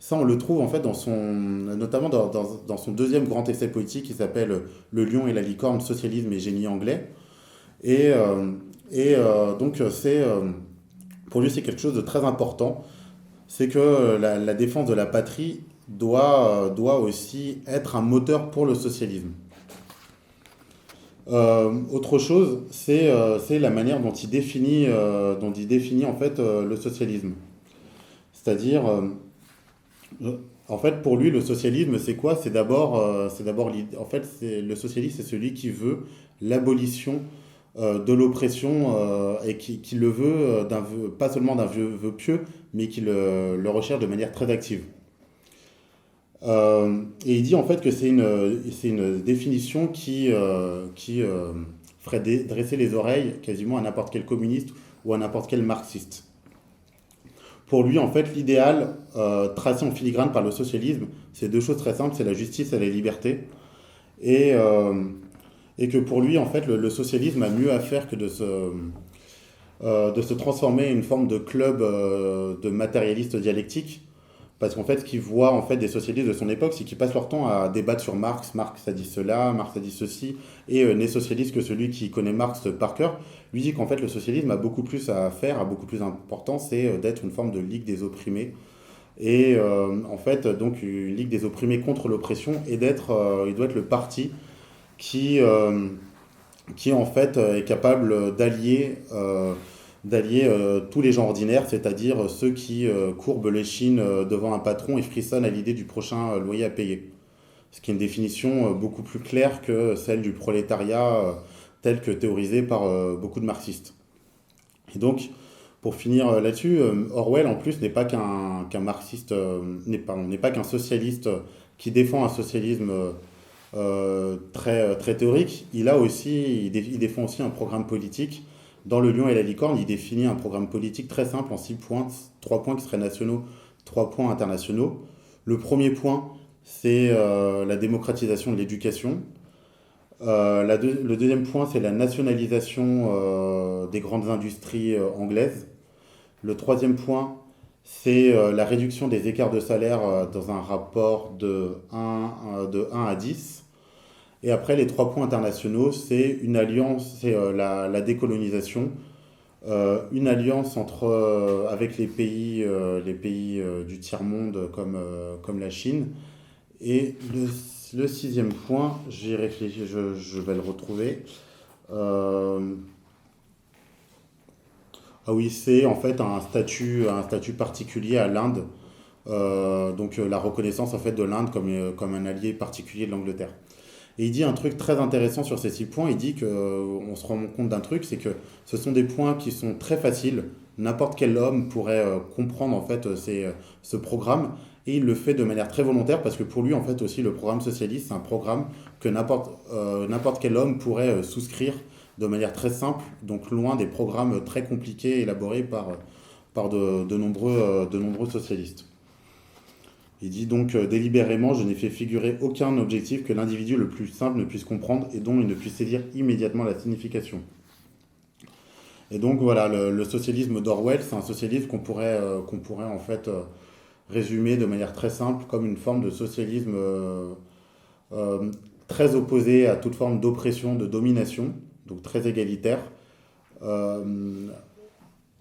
[SPEAKER 2] Ça, on le trouve en fait notamment dans son deuxième grand essai poétique qui s'appelle Le lion et la licorne, socialisme et génie anglais. Et, donc, pour lui, c'est quelque chose de très important. C'est que la défense de la patrie doit aussi être un moteur pour le socialisme. Autre chose, c'est la manière dont il définit en fait le socialisme. C'est-à-dire, en fait, pour lui, le socialisme, c'est quoi? En fait, le socialisme, c'est celui qui veut l'abolition de l'oppression et qui le veut, pas seulement d'un vœu pieux, mais qui le recherche de manière très active. Et il dit en fait que c'est une définition qui ferait dresser les oreilles quasiment à n'importe quel communiste ou à n'importe quel marxiste. Pour lui, en fait, l'idéal tracé en filigrane par le socialisme, c'est deux choses très simples, c'est la justice et la liberté. Et, et que pour lui, en fait, le socialisme a mieux à faire que de se transformer en une forme de club de matérialistes dialectiques. Parce qu'en fait, ce qu'il voit en fait, des socialistes de son époque, c'est qu'ils passent leur temps à débattre sur Marx. Marx a dit cela, Marx a dit ceci. Et n'est socialiste que celui qui connaît Marx par cœur. Lui dit qu'en fait, le socialisme a beaucoup plus à faire, a beaucoup plus d'importance, c'est d'être une forme de ligue des opprimés. Et en fait, donc, une ligue des opprimés contre l'oppression, et il doit être le parti qui en fait est capable d'allier tous les gens ordinaires, c'est-à-dire ceux qui courbent l'échine devant un patron et frissonnent à l'idée du prochain loyer à payer. Ce qui est une définition beaucoup plus claire que celle du prolétariat telle que théorisée par beaucoup de marxistes. Et donc, pour finir là-dessus, Orwell en plus n'est pas qu'un marxiste, n'est pas qu'un socialiste qui défend un socialisme très théorique. Il défend aussi un programme politique. Dans Le Lion et la Licorne, il définit un programme politique très simple en 6 points, 3 points qui seraient nationaux, 3 points internationaux. Le premier point, c'est la démocratisation de l'éducation. Le deuxième point, c'est la nationalisation des grandes industries anglaises. Le troisième point, c'est la réduction des écarts de salaire dans un rapport de 1 à 10. Et après, les 3 points internationaux, c'est une alliance, c'est la décolonisation, une alliance avec les pays du tiers-monde comme la Chine. Et le 6e point, j'y réfléchis, je vais le retrouver. Ah oui, c'est en fait un statut particulier à l'Inde. Donc la reconnaissance en fait de l'Inde comme un allié particulier de l'Angleterre. Et il dit un truc très intéressant sur ces 6 points. Il dit qu'on se rend compte d'un truc, c'est que ce sont des points qui sont très faciles. N'importe quel homme pourrait comprendre en fait ce programme. Et il le fait de manière très volontaire parce que pour lui, en fait, aussi, le programme socialiste, c'est un programme que n'importe quel homme pourrait souscrire de manière très simple, donc loin des programmes très compliqués élaborés par de nombreux socialistes. Il dit donc délibérément, je n'ai fait figurer aucun objectif que l'individu le plus simple ne puisse comprendre et dont il ne puisse saisir immédiatement la signification. Et donc voilà, le socialisme d'Orwell, c'est un socialisme qu'on pourrait en fait résumer de manière très simple comme une forme de socialisme très opposé à toute forme d'oppression, de domination, donc très égalitaire,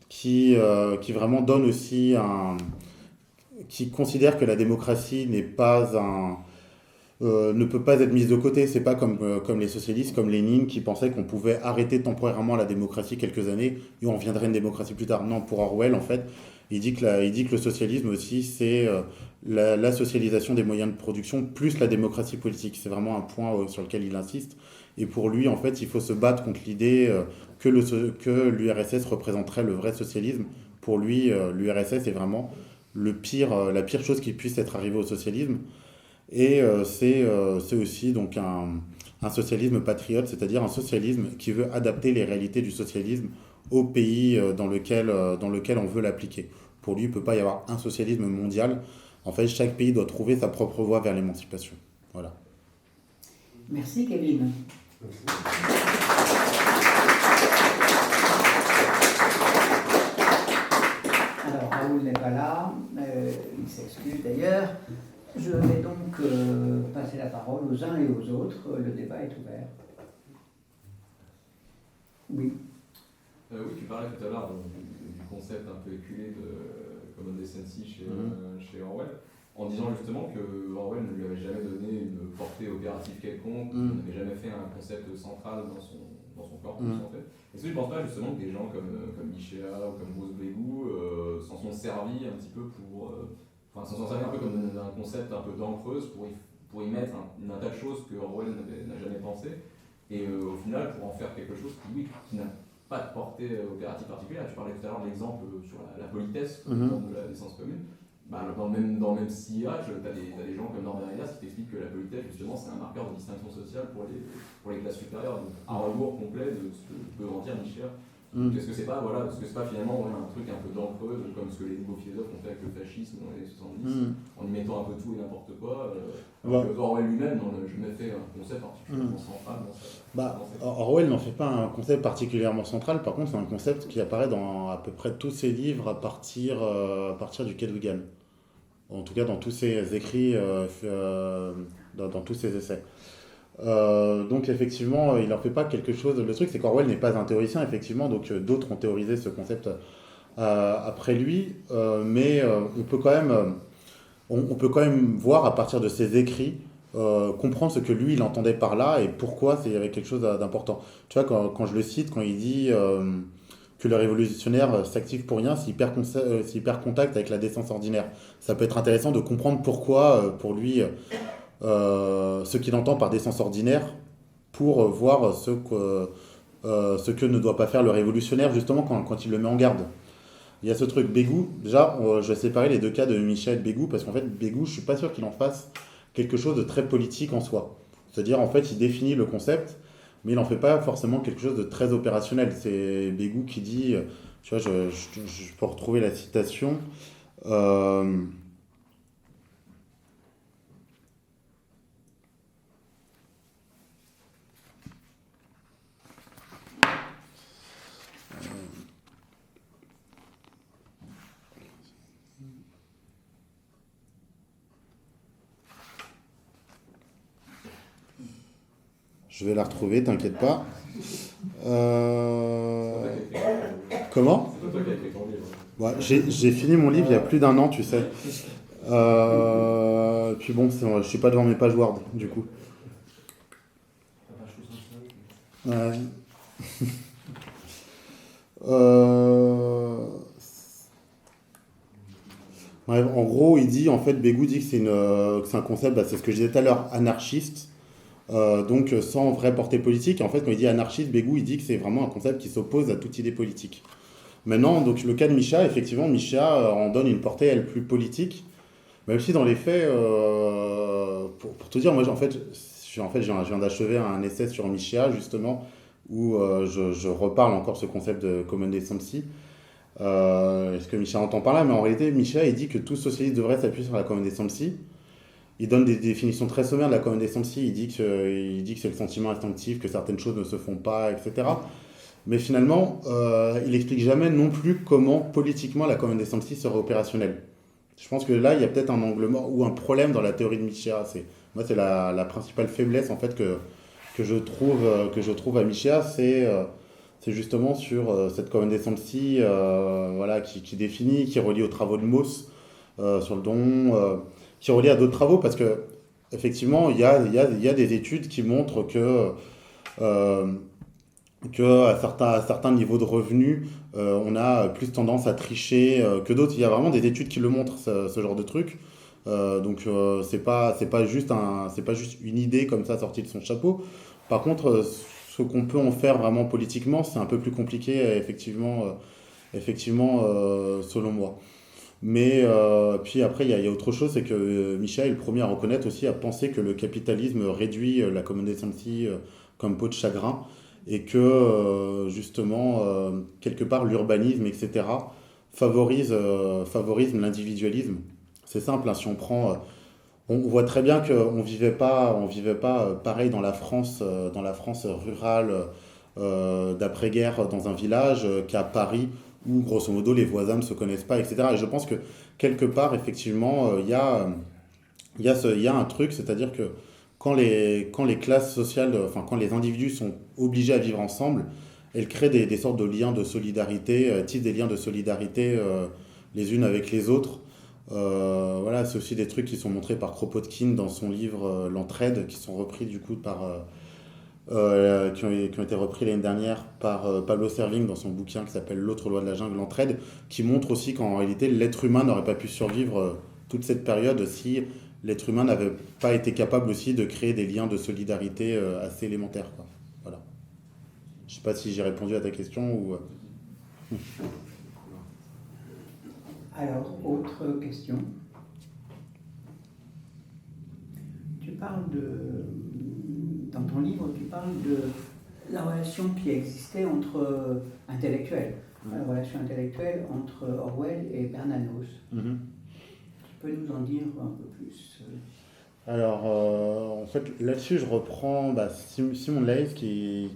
[SPEAKER 2] qui vraiment donne aussi qui considère que la démocratie ne peut pas être mise de côté. C'est pas comme les socialistes, comme Lénine, qui pensaient qu'on pouvait arrêter temporairement la démocratie quelques années et on reviendrait à une démocratie plus tard. Non, pour Orwell, en fait, il dit que le socialisme aussi, c'est la socialisation des moyens de production plus la démocratie politique. C'est vraiment un point sur lequel il insiste. Et pour lui, en fait, il faut se battre contre l'idée que l'URSS représenterait le vrai socialisme. Pour lui, l'URSS est vraiment la pire chose qui puisse être arrivée au socialisme. Et c'est aussi donc un socialisme patriote, c'est-à-dire un socialisme qui veut adapter les réalités du socialisme au pays dans lequel on veut l'appliquer. Pour lui, il ne peut pas y avoir un socialisme mondial. En fait, chaque pays doit trouver sa propre voie vers l'émancipation. Voilà.
[SPEAKER 1] Merci, Kevin. Alors, Raoul n'est pas là, il s'excuse d'ailleurs. Je vais donc passer la parole aux uns et aux autres. Le débat est ouvert. Oui.
[SPEAKER 3] Oui, tu parlais tout à l'heure du concept un peu éculé de common decency chez Orwell, en disant justement que Orwell ne lui avait jamais donné une portée opérative quelconque, il n'avait jamais fait un concept central dans son corpus en fait. Est-ce que tu ne penses pas justement que des gens comme Michéa ou comme Bruce Bégou s'en sont servis un petit peu s'en sont servis un peu comme un concept un peu d'encreuse pour y mettre un tas de choses que Orwell n'a jamais pensé? et au final pour en faire quelque chose qui n'a pas de portée opérative particulière. Tu parlais tout à l'heure de l'exemple sur la politesse, l'exemple de la naissance commune. Dans le même sillage, tu as des gens comme Norbert Elias qui t'expliquent que la politesse, justement, c'est un marqueur de distinction sociale pour les classes supérieures. Donc, un rebours complet de ce que peut en dire Nietzsche. Est-ce que c'est pas, finalement un truc un peu dangereux, comme ce que les nouveaux philosophes ont fait avec le fascisme dans les années 70, en y mettant un peu tout et n'importe quoi. Orwell lui-même, je me fais un concept particulièrement central.
[SPEAKER 2] Orwell n'en fait pas un concept particulièrement central, par contre, c'est un concept qui apparaît dans à peu près tous ses livres à partir du Cadogan. En tout cas, dans tous ses écrits, dans tous ses essais. Donc effectivement, il n'en fait pas quelque chose. Le truc, c'est qu'Orwell n'est pas un théoricien, effectivement, donc d'autres ont théorisé ce concept après lui, mais on peut quand même voir à partir de ses écrits, comprendre ce que lui il entendait par là et pourquoi il y avait quelque chose d'important. Tu vois, quand je le cite, quand il dit que le révolutionnaire s'active pour rien s'il perd contact avec la décence ordinaire, ça peut être intéressant de comprendre pourquoi, pour lui, ce qu'il entend par décence ordinaire, pour voir ce que ne doit pas faire le révolutionnaire, justement, quand il le met en garde. Il y a ce truc Bégou. Déjà, je vais séparer les deux cas de Michel et Bégou, parce qu'en fait, Bégou, je suis pas sûr qu'il en fasse quelque chose de très politique en soi. C'est-à-dire, en fait, il définit le concept, mais il n'en fait pas forcément quelque chose de très opérationnel. C'est Bégou qui dit, tu vois, je peux retrouver la citation. Je vais la retrouver, t'inquiète pas. Comment ?
[SPEAKER 3] C'est toi qui as écrit ton livre.
[SPEAKER 2] Ouais, j'ai fini mon livre il y a plus d'1 an, tu sais. Puis bon, je suis pas devant mes pages Word, du coup. Ouais. Ouais, en gros, il dit, en fait, Bégou dit que c'est un concept, c'est ce que je disais tout à l'heure, anarchiste. Donc sans vraie portée politique. En fait, quand il dit anarchiste, Bégou, il dit que c'est vraiment un concept qui s'oppose à toute idée politique. Maintenant, donc, le cas de Micha, effectivement, Micha en donne une portée, elle, plus politique, même si dans les faits, pour te dire, moi, je viens d'achever un essai sur Micha, justement, où je reparle encore ce concept de common decency. Ce que Micha entend par là, mais en réalité, Micha, il dit que tout socialiste devrait s'appuyer sur la common decency. Il donne des définitions très sommaires de la common decency. Il dit que c'est le sentiment instinctif, que certaines choses ne se font pas, etc. Mais finalement, il n'explique jamais non plus comment politiquement la common decency serait opérationnelle. Je pense que là, il y a peut-être un angle mort ou un problème dans la théorie de Micha. Moi, c'est la principale faiblesse en fait que je trouve à Micha, c'est justement sur cette common decency qui définit, qui relie aux travaux de Mauss sur le don. Qui relie à d'autres travaux, parce que effectivement il y a des études qui montrent que à certains niveaux de revenus on a plus tendance à tricher que d'autres. Il y a vraiment des études qui le montrent, ce genre de truc. Donc c'est pas juste une idée comme ça sortie de son chapeau. Par contre, ce qu'on peut en faire vraiment politiquement, c'est un peu plus compliqué, effectivement, selon moi. Mais puis après, il y a autre chose, c'est que Micha est le premier à reconnaître aussi, à penser que le capitalisme réduit la common decency comme peau de chagrin, et que justement, quelque part, l'urbanisme, etc., favorise l'individualisme. C'est simple, hein, si on prend... on voit très bien qu'on vivait pas pareil dans la France rurale d'après-guerre, dans un village, qu'à Paris, où grosso modo les voisins ne se connaissent pas, etc. Et je pense que quelque part, effectivement, il y a un truc, c'est-à-dire que quand les classes sociales, quand les individus sont obligés à vivre ensemble, elles créent des sortes de liens de solidarité, tissent des liens de solidarité les unes avec les autres. C'est aussi des trucs qui sont montrés par Kropotkin dans son livre L'Entraide, qui sont repris du coup qui ont été repris l'année dernière par Pablo Servigne dans son bouquin qui s'appelle L'autre loi de la jungle, L'Entraide, qui montre aussi qu'en réalité l'être humain n'aurait pas pu survivre toute cette période si l'être humain n'avait pas été capable aussi de créer des liens de solidarité assez élémentaires, quoi. Je sais pas si j'ai répondu à ta question ou...
[SPEAKER 1] Alors, autre question. Dans ton livre, tu parles de la relation qui existait entre intellectuels, la relation intellectuelle entre Orwell et Bernanos. Tu peux nous en dire un peu plus?
[SPEAKER 2] Alors, en fait, là-dessus, je reprends Simon Leys qui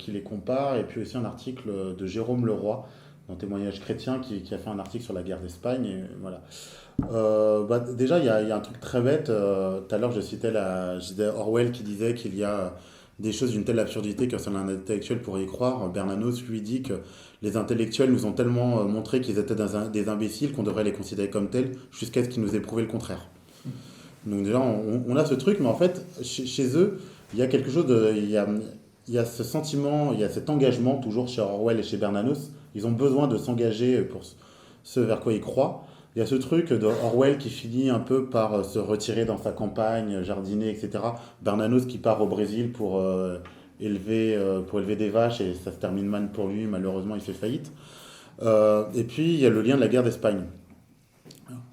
[SPEAKER 2] les compare, et puis aussi un article de Jérôme Leroy, dans Témoignage chrétien, qui a fait un article sur la guerre d'Espagne. Et voilà. Déjà, il y a un truc très bête. Tout à l'heure, je disais Orwell qui disait qu'il y a des choses d'une telle absurdité que seul un intellectuel pourrait y croire. Bernanos lui dit que les intellectuels nous ont tellement montré qu'ils étaient des imbéciles qu'on devrait les considérer comme tels jusqu'à ce qu'ils nous aient prouvé le contraire. Donc déjà, on a ce truc, mais en fait, chez eux, il y a quelque chose de... Il y a ce sentiment, il y a cet engagement, toujours chez Orwell et chez Bernanos. Ils ont besoin de s'engager pour ce vers quoi ils croient. Il y a ce truc de Orwell qui finit un peu par se retirer dans sa campagne, jardiner, etc. Bernanos qui part au Brésil pour élever des vaches, et ça se termine mal pour lui, malheureusement il fait faillite. Et puis il y a le lien de la guerre d'Espagne.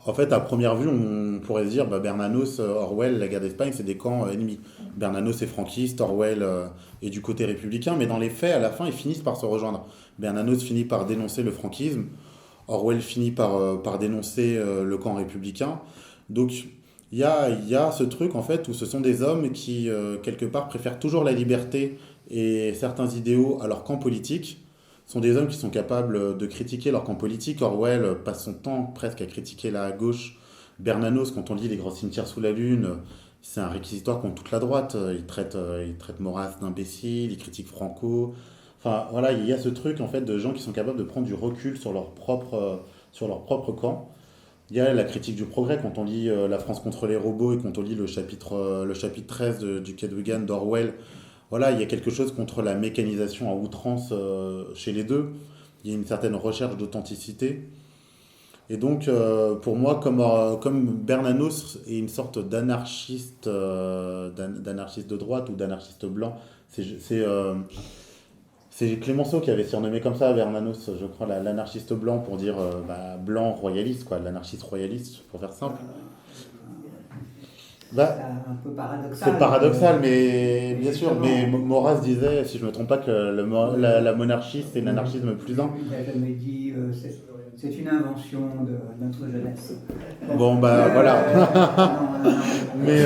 [SPEAKER 2] En fait, à première vue, on pourrait se dire, Bernanos, Orwell, la guerre d'Espagne, c'est des camps ennemis. Bernanos est franquiste, Orwell est du côté républicain, mais dans les faits, à la fin, ils finissent par se rejoindre. Bernanos finit par dénoncer le franquisme, Orwell finit par dénoncer le camp républicain. Donc, il y a ce truc, en fait, où ce sont des hommes qui, quelque part, préfèrent toujours la liberté et certains idéaux à leur camp politique. Ce sont des hommes qui sont capables de critiquer leur camp politique. Orwell passe son temps presque à critiquer la gauche. Bernanos, quand on lit Les Grands Cimetières sous la Lune, c'est un réquisitoire contre toute la droite. Il traite Maurras d'imbécile, il critique Franco. Enfin, voilà, il y a ce truc, en fait, de gens qui sont capables de prendre du recul sur leur propre camp. Il y a la critique du progrès, quand on lit La France contre les robots, et quand on lit le chapitre 13 du Cadogan d'Orwell. Voilà, il y a quelque chose contre la mécanisation à outrance chez les deux. Il y a une certaine recherche d'authenticité. Et donc, pour moi, comme Bernanos est une sorte d'anarchiste de droite ou d'anarchiste blanc, c'est Clémenceau qui avait surnommé comme ça Bernanos, je crois, l'anarchiste blanc, pour dire blanc royaliste, quoi, l'anarchiste royaliste, pour faire simple.
[SPEAKER 1] C'est un peu paradoxal.
[SPEAKER 2] C'est paradoxal, mais bien sûr. Mais Maurras disait, si je ne me trompe pas, que la monarchie, c'est l'anarchisme plus un.
[SPEAKER 1] Il n'a jamais dit c'est une invention de notre jeunesse.
[SPEAKER 2] Bon, voilà.
[SPEAKER 1] Mais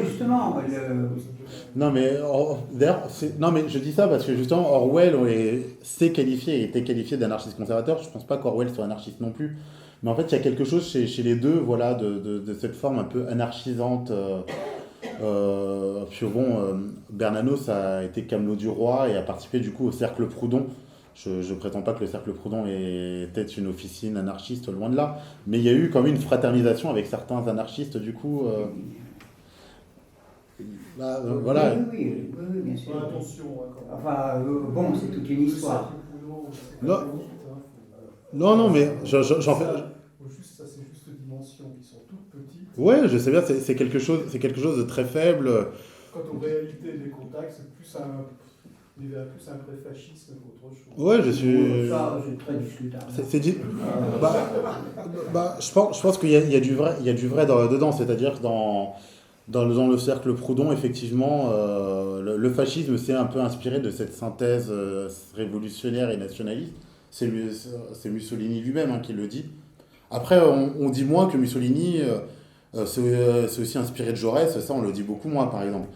[SPEAKER 1] justement,
[SPEAKER 2] non, mais je dis ça parce que justement, Orwell était qualifié d'anarchiste conservateur. Je ne pense pas qu'Orwell soit anarchiste non plus. Mais en fait, il y a quelque chose chez les deux, voilà, de cette forme un peu anarchisante. Puis bon, Bernanos a été camelot du roi et a participé du coup au Cercle Proudhon. Je ne prétends pas que le Cercle Proudhon était une officine anarchiste, loin de là. Mais il y a eu quand même une fraternisation avec certains anarchistes, du coup. Voilà.
[SPEAKER 1] Oui, bien sûr.
[SPEAKER 4] Attention,
[SPEAKER 1] enfin, bon, c'est toute une histoire.
[SPEAKER 2] Non, mais j'en fais.
[SPEAKER 4] Ça, c'est juste dimensions qui sont toutes petites.
[SPEAKER 2] Ouais, je sais bien, c'est quelque chose de très faible.
[SPEAKER 4] Quant aux réalités des contacts, c'est plus un préfascisme qu'autre chose.
[SPEAKER 2] Ouais, je suis.
[SPEAKER 1] Ça, c'est très discutable.
[SPEAKER 2] Je pense qu'il y a du vrai dedans, c'est-à-dire que dans le cercle Proudhon, effectivement, le fascisme s'est un peu inspiré de cette synthèse révolutionnaire et nationaliste. C'est Mussolini lui-même qui le dit. Après, on dit moins que Mussolini c'est aussi inspiré de Jaurès, ça on le dit beaucoup moins par exemple.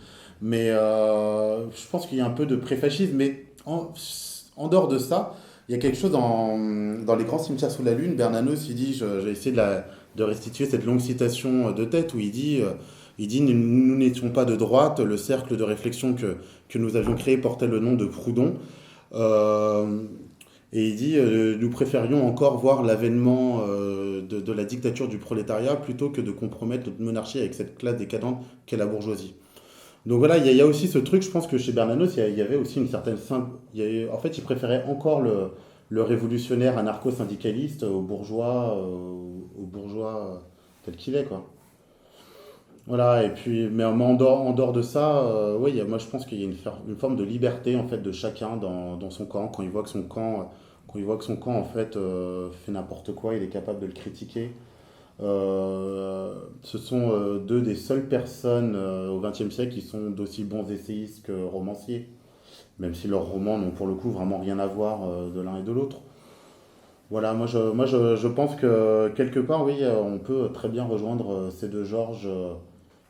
[SPEAKER 2] Mais je pense qu'il y a un peu de pré-fascisme, mais en dehors de ça, il y a quelque chose dans Les Grands Cimetières sous la Lune. Bernanos, il dit, j'ai essayé de restituer cette longue citation de tête où il dit nous n'étions pas de droite, le cercle de réflexion que nous avions créé portait le nom de Proudhon. Et il dit nous préférions encore voir l'avènement de la dictature du prolétariat plutôt que de compromettre notre monarchie avec cette classe décadente qu'est la bourgeoisie. Donc voilà, il y a aussi ce truc, je pense que chez Bernanos, il y avait aussi une certaine... En fait, il préférait encore le révolutionnaire anarcho-syndicaliste au bourgeois tel qu'il est, quoi. Voilà, et puis, mais en dehors de ça, oui, moi je pense qu'il y a une forme de liberté en fait de chacun dans son camp. Quand il voit que son camp, en fait fait n'importe quoi, il est capable de le critiquer. Ce sont deux des seules personnes au XXe siècle qui sont d'aussi bons essayistes que romanciers, même si leurs romans n'ont pour le coup vraiment rien à voir de l'un et de l'autre. Voilà, moi je pense que quelque part, oui, on peut très bien rejoindre ces deux Georges.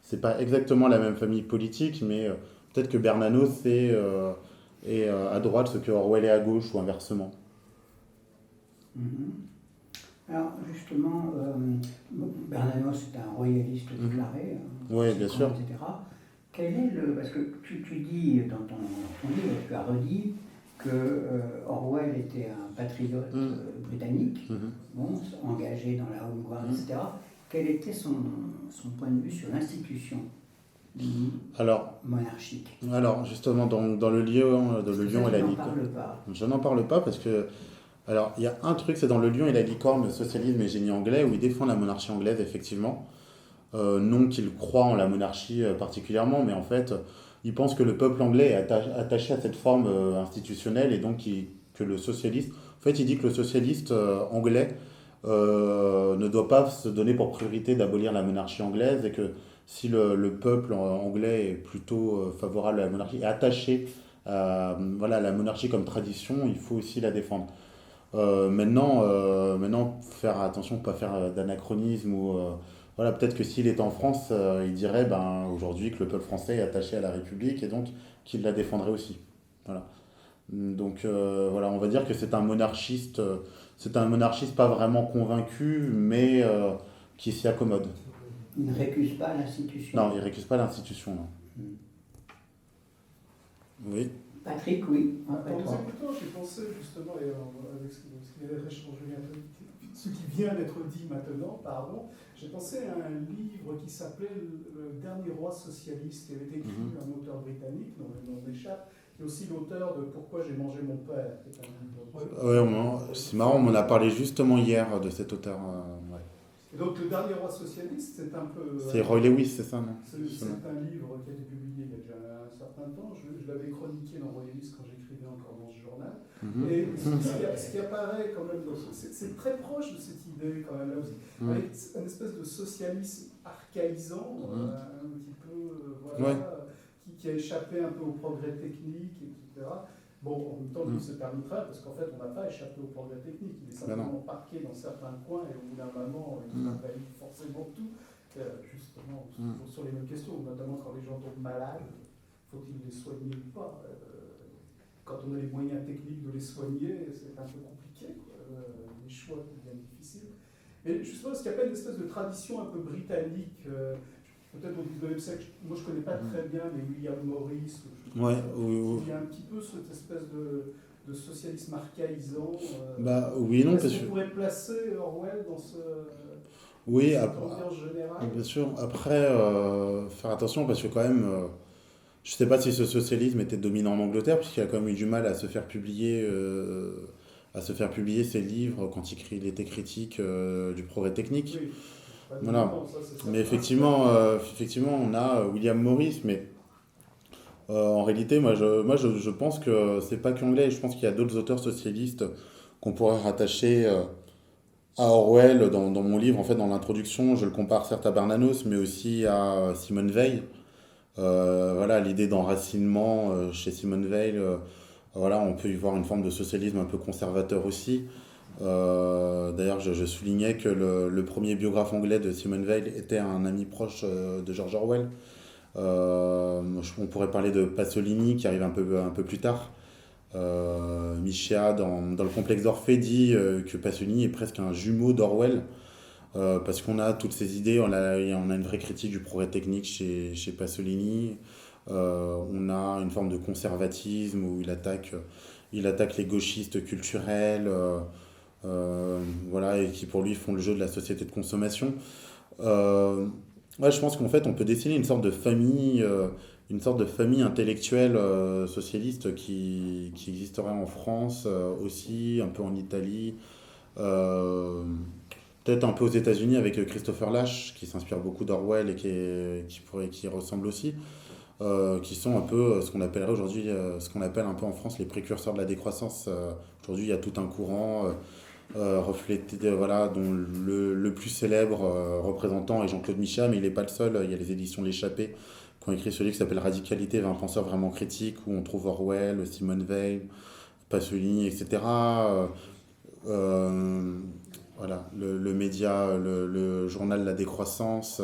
[SPEAKER 2] C'est pas exactement la même famille politique, mais peut-être que Bernanos est à droite ce que Orwell est à gauche, ou inversement.
[SPEAKER 1] Mhm. Alors justement, bon, Bernanos est un royaliste déclaré,
[SPEAKER 2] Oui, bien sûr.
[SPEAKER 1] etc. Quel est le... Parce que tu dis dans ton livre, tu as redit que Orwell était un patriote britannique, bon, engagé dans la Home Guard, etc. Quel était son point de vue sur l'institution
[SPEAKER 2] Alors,
[SPEAKER 1] monarchique?
[SPEAKER 2] alors justement, dans le Lion, dans le Lion et la
[SPEAKER 1] n'en
[SPEAKER 2] Licorne.
[SPEAKER 1] parle pas.
[SPEAKER 2] Je n'en parle pas parce que. Alors, il y a un truc, c'est dans Le Lion et la Licorne, le socialisme et génie anglais, où il défend la monarchie anglaise, effectivement. Non qu'il croit en la monarchie particulièrement, mais en fait, il pense que le peuple anglais est attaché à cette forme institutionnelle et donc que le socialiste. En fait, il dit que le socialiste anglais ne doit pas se donner pour priorité d'abolir la monarchie anglaise et que si le peuple anglais est plutôt favorable à la monarchie, est attaché à, voilà, à la monarchie comme tradition, il faut aussi la défendre. Maintenant, faire attention, pas faire d'anachronisme ou voilà, peut-être que s'il était en France, il dirait ben, aujourd'hui que le peuple français est attaché à la République et donc qu'il la défendrait aussi. Voilà. Donc voilà, on va dire que c'est un monarchiste pas vraiment convaincu, mais qui s'y accommode.
[SPEAKER 1] Il ne récuse pas l'institution.
[SPEAKER 2] Non, il récuse pas l'institution. Non. Oui.
[SPEAKER 1] Patrick, oui.
[SPEAKER 4] En vous écoutant, j'ai pensé justement, et avec ce qui vient d'être dit maintenant, pardon, j'ai pensé à un livre qui s'appelait Le dernier roi socialiste, qui avait été écrit un auteur britannique, dont le nom m'échappe, qui est aussi l'auteur de Pourquoi j'ai mangé mon père, qui est un livre.
[SPEAKER 2] C'est marrant, on m'en a parlé justement hier de cet auteur. Ouais.
[SPEAKER 4] Et donc Le dernier roi socialiste, c'est un peu...
[SPEAKER 2] C'est Roy Lewis, c'est ça, non?
[SPEAKER 4] C'est un livre qui a été publié il y a déjà un certain temps. Je l'avais chroniqué dans Roy Lewis quand j'écrivais encore dans ce journal. Et ce qui apparaît quand même, c'est très proche de cette idée quand même là aussi, avec une espèce de socialisme archaïsant, un petit peu, voilà, qui a échappé un peu au progrès technique, etc. Bon, en même temps, lui se permettrait, parce qu'en fait, on n'a pas échappé au progrès technique. Il est simplement parqué dans certains coins et au bout d'un moment, il invalide forcément tout. Justement, sur les mêmes questions, notamment quand les gens tombent malades, faut-il les soigner ou pas? Quand on a les moyens techniques de les soigner, c'est un peu compliqué, quoi. Les choix deviennent difficiles. Mais justement, est-ce qu'il n'y a pas une espèce de tradition un peu britannique, peut-être au 19e siècle, moi je ne connais pas très bien, mais William Morris, il y a un petit peu cette espèce de socialisme archaïsant.
[SPEAKER 2] Oui, non,
[SPEAKER 4] est-ce qu'on pourrait placer Orwell dans ce...
[SPEAKER 2] Oui,
[SPEAKER 4] ambiance générale?
[SPEAKER 2] bien sûr. Après, faire attention parce que quand même, je ne sais pas si ce socialisme était dominant en Angleterre, puisqu'il a quand même eu du mal à se faire publier ses livres quand il était critique du progrès technique.
[SPEAKER 4] Oui.
[SPEAKER 2] Voilà. Mais effectivement, on a William Morris, mais en réalité, moi, je pense que c'est pas qu'anglais. Je pense qu'il y a d'autres auteurs socialistes qu'on pourrait rattacher à Orwell. Dans mon livre, en fait, dans l'introduction, je le compare certes à Bernanos, mais aussi à Simone Veil. Voilà, l'idée d'enracinement chez Simone Veil, voilà, on peut y voir une forme de socialisme un peu conservateur aussi. D'ailleurs, je soulignais que le premier biographe anglais de Simone Veil était un ami proche de George Orwell. On pourrait parler de Pasolini qui arrive un peu plus tard. Michéa, dans le complexe d'Orphée, dit que Pasolini est presque un jumeau d'Orwell. Parce qu'on a toutes ces idées, on a une vraie critique du progrès technique chez Pasolini. On a une forme de conservatisme où il attaque les gauchistes culturels, voilà, et qui pour lui font le jeu de la société de consommation. Je pense qu'en fait on peut dessiner une sorte de famille intellectuelle socialiste qui existerait en France aussi, un peu en Italie. peut-être un peu aux États-Unis avec Christopher Lasch, qui s'inspire beaucoup d'Orwell et qui ressemble aussi, qui sont un peu ce qu'on appellerait aujourd'hui, ce qu'on appelle un peu en France les précurseurs de la décroissance. Aujourd'hui, il y a tout un courant reflété, voilà, dont le plus célèbre représentant est Jean-Claude Michat, mais il n'est pas le seul. Il y a les éditions L'Échappée qui ont écrit celui qui s'appelle Radicalité, 20 penseurs vraiment critiques, où on trouve Orwell, Simone Veil, Pasolini, etc. Voilà, le média, le journal La Décroissance,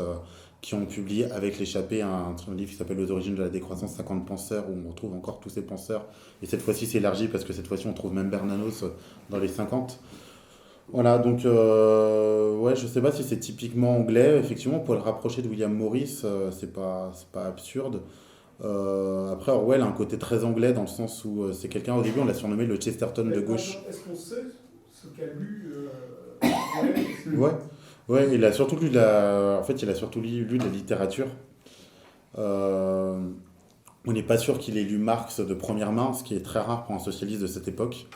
[SPEAKER 2] qui ont publié avec L'Échappée un livre qui s'appelle Les origines de la décroissance, 50 penseurs, où on retrouve encore tous ces penseurs. Et cette fois-ci, c'est élargi parce que cette fois-ci, on trouve même Bernanos dans les 50. Voilà, donc, ouais, je sais pas si c'est typiquement anglais. Effectivement, pour le rapprocher de William Morris, c'est pas absurde. Après, Orwell a un côté très anglais dans le sens où c'est quelqu'un, au début, on l'a surnommé le Chesterton de gauche.
[SPEAKER 4] Est-ce qu'on sait ce qu'a lu
[SPEAKER 2] Ouais. Ouais, il a surtout lu en fait, il a surtout lu de la littérature. On n'est pas sûr qu'il ait lu Marx de première main, ce qui est très rare pour un socialiste de cette époque.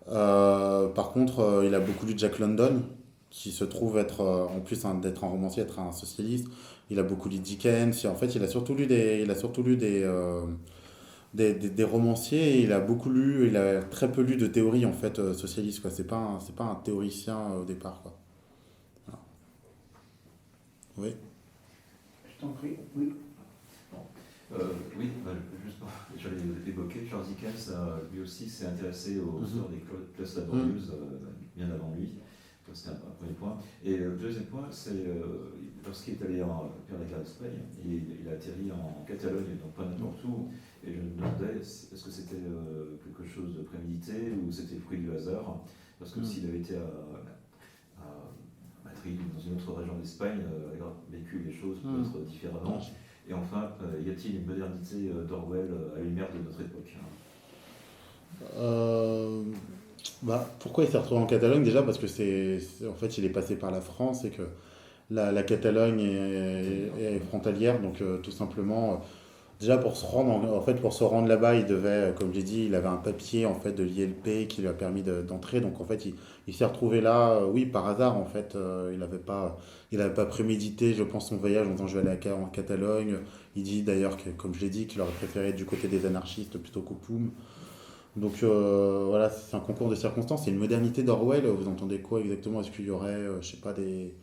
[SPEAKER 2] Par contre, il a beaucoup lu Jack London, qui se trouve être, en plus d'être un romancier, être un socialiste. Il a beaucoup lu Dickens. En fait, il a surtout lu des romanciers. Et il a très peu lu de théorie en fait socialiste, quoi. C'est pas un théoricien au départ, quoi. Voilà. Oui.
[SPEAKER 1] Je t'en prie, oui.
[SPEAKER 5] Oui, justement, j'allais évoquer, Charles Dickens, lui aussi s'est intéressé au sort des classes laborieuses bien avant lui. C'est un premier point. Et le deuxième point, c'est lorsqu'il est allé faire la guerre d'Espagne, il a atterri en Catalogne, donc pas n'importe où. Et je me demandais, est-ce que c'était quelque chose de prémédité ou c'était le fruit du hasard? Parce que s'il avait été à Madrid ou dans une autre région d'Espagne, il aurait vécu les choses peut-être différemment. Et enfin, y a-t-il une modernité d'Orwell à la lumière de notre époque?
[SPEAKER 2] Pourquoi il s'est retrouvé en Catalogne? Déjà parce que en fait, il est passé par la France et que la Catalogne est frontalière, donc tout simplement, déjà pour se rendre là-bas, il devait, comme j'ai dit, il avait un papier en fait de l'ILP qui lui a permis d'entrer, donc en fait, il s'est retrouvé là, oui, par hasard en fait, il n'avait pas prémédité, je pense, son voyage en disant je vais aller en Catalogne. Il dit d'ailleurs que, comme je l'ai dit, qu'il aurait préféré être du côté des anarchistes plutôt qu'au POUM. Donc voilà, c'est un concours de circonstances. C'est une modernité d'Orwell. Vous entendez quoi exactement? Est-ce qu'il y aurait, je sais pas, des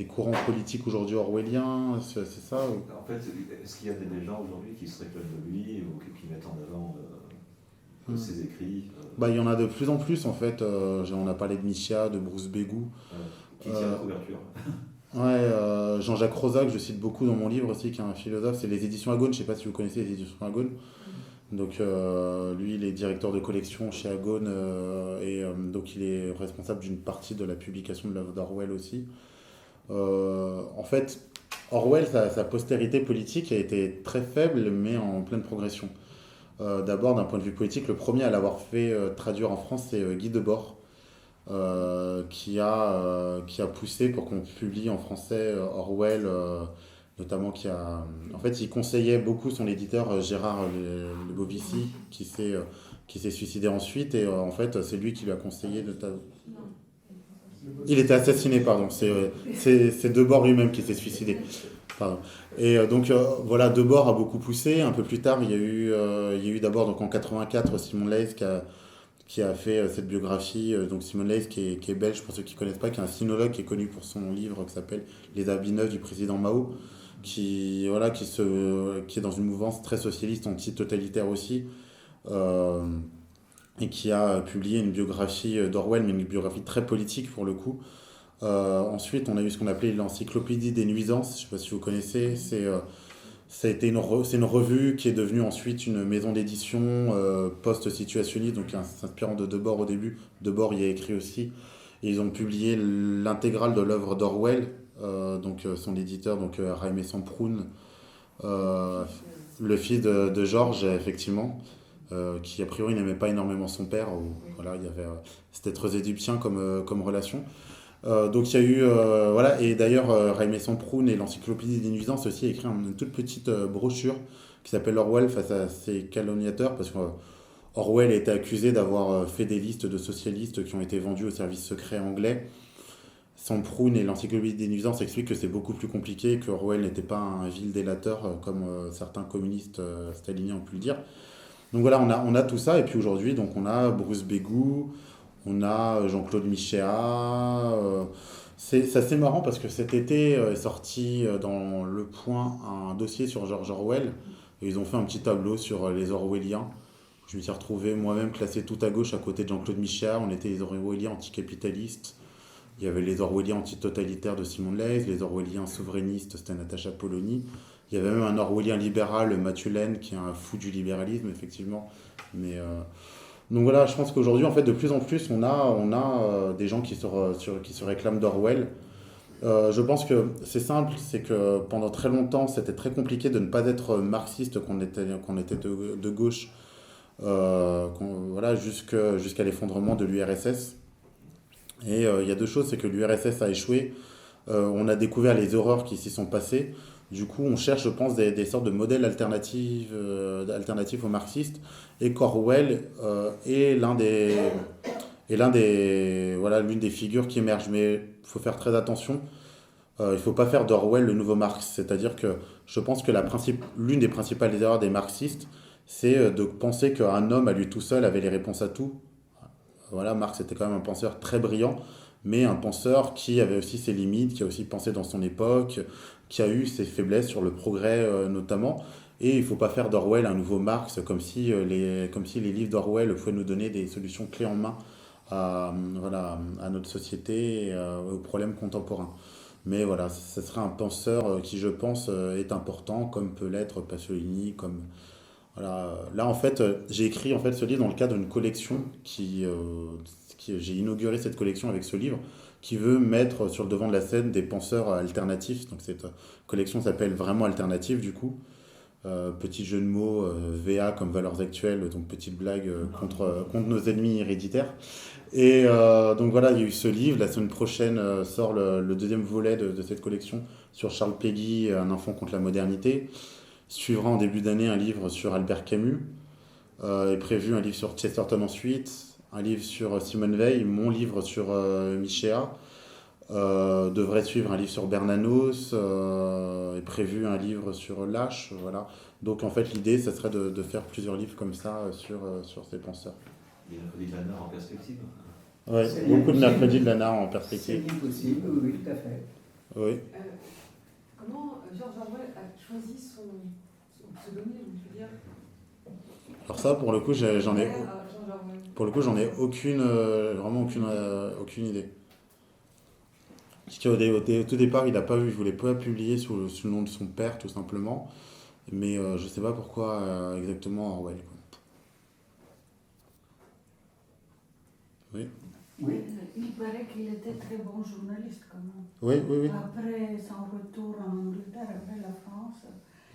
[SPEAKER 2] courants politiques aujourd'hui orwelliens? C'est ça
[SPEAKER 5] En fait, est-ce qu'il y a des gens aujourd'hui qui se réclament de lui ou qui mettent en avant ses écrits?
[SPEAKER 2] Il y en a de plus en plus en fait. On a parlé de Michat, de Bruce Bégou.
[SPEAKER 5] Qui tient la couverture.
[SPEAKER 2] Ouais, Jean-Jacques Rosa, que je cite beaucoup dans mon livre aussi, qui est un philosophe. C'est les éditions Agone. Je sais pas si vous connaissez les éditions Agone. Donc lui, il est directeur de collection chez Agone donc il est responsable d'une partie de la publication de l'œuvre d'Orwell aussi. En fait, Orwell, sa postérité politique a été très faible, mais en pleine progression. D'abord, d'un point de vue politique, le premier à l'avoir fait traduire en France, c'est Guy Debord, qui a poussé pour qu'on publie en français Orwell, notamment en fait, il conseillait beaucoup son éditeur Gérard Le Bovici, qui s'est suicidé ensuite, et en fait, c'est lui qui lui a conseillé Il était assassiné, pardon. C'est Debord lui-même qui s'est suicidé. Pardon. Et donc, voilà, Debord a beaucoup poussé. Un peu plus tard, il y a eu d'abord, donc en 84, Simon Leys qui a fait cette biographie. Donc Simon Leys qui est belge, pour ceux qui ne connaissent pas, qui est un sinologue qui est connu pour son livre qui s'appelle Les habits neufs du président Mao, qui est dans une mouvance très socialiste, anti-totalitaire aussi, et qui a publié une biographie d'Orwell, mais une biographie très politique pour le coup. Ensuite, on a eu ce qu'on appelait l'Encyclopédie des nuisances, je ne sais pas si vous connaissez, c'est une revue qui est devenue ensuite une maison d'édition post-situationniste, donc s'inspirant de Debord au début. Debord y a écrit aussi, et ils ont publié l'intégrale de l'œuvre d'Orwell, donc son éditeur, donc Jaime Semprún, le fils de George, effectivement, qui a priori n'aimait pas énormément son père, voilà, c'était très égyptien comme relation. Donc il y a eu, voilà, et d'ailleurs Jaime Semprún et l'Encyclopédie des nuisances aussi écrit une toute petite brochure qui s'appelle Orwell face à ses calomniateurs, parce que Orwell a été accusé d'avoir fait des listes de socialistes qui ont été vendus au service secret anglais. Sam Proun et l'Encyclopédie des nuisances expliquent que c'est beaucoup plus compliqué, que Orwell n'était pas un vil délateur comme certains communistes staliniens ont pu le dire. Donc voilà, on a tout ça, et puis aujourd'hui, donc on a Bruce Bégou, on a Jean-Claude Michéa. C'est assez marrant parce que cet été est sorti dans Le Point un dossier sur George Orwell, et ils ont fait un petit tableau sur les Orwelliens. Je me suis retrouvé moi-même classé tout à gauche à côté de Jean-Claude Michéa. On était les Orwelliens anticapitalistes. Il y avait les Orwelliens antitotalitaires de Simon Leys, les Orwelliens souverainistes, c'était Natacha Polony. Il y avait même un Orwellien libéral, Mathieu Laine, qui est un fou du libéralisme, effectivement. Donc voilà, je pense qu'aujourd'hui, en fait, de plus en plus, on a des gens qui se réclament d'Orwell. Je pense que c'est simple, c'est que pendant très longtemps, c'était très compliqué de ne pas être marxiste qu'on était de gauche, voilà, jusqu'à l'effondrement de l'URSS. Et il y a deux choses, c'est que l'URSS a échoué, on a découvert les horreurs qui s'y sont passées. Du coup, on cherche, je pense, des sortes de modèles alternatifs aux marxistes, et qu'Orwell est l'une des figures qui émergent. Mais il faut faire très attention. Il ne faut pas faire d'Orwell le nouveau Marx. C'est-à-dire que je pense que l'une des principales erreurs des marxistes, c'est de penser qu'un homme à lui tout seul avait les réponses à tout. Voilà, Marx était quand même un penseur très brillant, mais un penseur qui avait aussi ses limites, qui a aussi pensé dans son époque, qui a eu ses faiblesses sur le progrès notamment. Et il ne faut pas faire d'Orwell un nouveau Marx, comme si les livres d'Orwell pouvaient nous donner des solutions clés en main à notre société et aux problèmes contemporains. Mais voilà, ce serait un penseur qui, je pense, est important, comme peut l'être Pasolini, comme... Voilà. Là, en fait, j'ai écrit ce livre dans le cadre d'une collection j'ai inauguré cette collection avec ce livre qui veut mettre sur le devant de la scène des penseurs alternatifs. Donc cette collection s'appelle Vraiment Alternative, du coup. Petit jeu de mots, VA comme valeurs actuelles, donc petite blague contre nos ennemis héréditaires. Et donc voilà, il y a eu ce livre. La semaine prochaine sort le deuxième volet de cette collection sur Charles Péguy, Un enfant contre la modernité. Suivra en début d'année un livre sur Albert Camus. Est prévu un livre sur Chesterton ensuite, un livre sur Simone Veil, mon livre sur Michéa. Devrait suivre un livre sur Bernanos. Est prévu un livre sur Lâche. Voilà. Donc en fait, l'idée, ça serait de faire plusieurs livres comme ça sur ces penseurs.
[SPEAKER 5] Il y a mercredi de Lannard en perspective.
[SPEAKER 2] Oui, beaucoup de mercredi de Lannard en perspective.
[SPEAKER 1] C'est possible, oui, tout à fait.
[SPEAKER 2] Oui.
[SPEAKER 6] Comment George Orwell a choisi son pseudonyme, je veux dire?
[SPEAKER 2] Alors ça, pour le coup, j'en ai vraiment aucune idée. Parce qu'au tout départ, il voulait pas publier sous le nom de son père, tout simplement. Mais je ne sais pas pourquoi exactement Orwell, quoi. Oui.
[SPEAKER 1] Oui.
[SPEAKER 7] Il paraît qu'il était très bon journaliste quand même.
[SPEAKER 2] Oui.
[SPEAKER 7] Après son retour en Angleterre, après la France,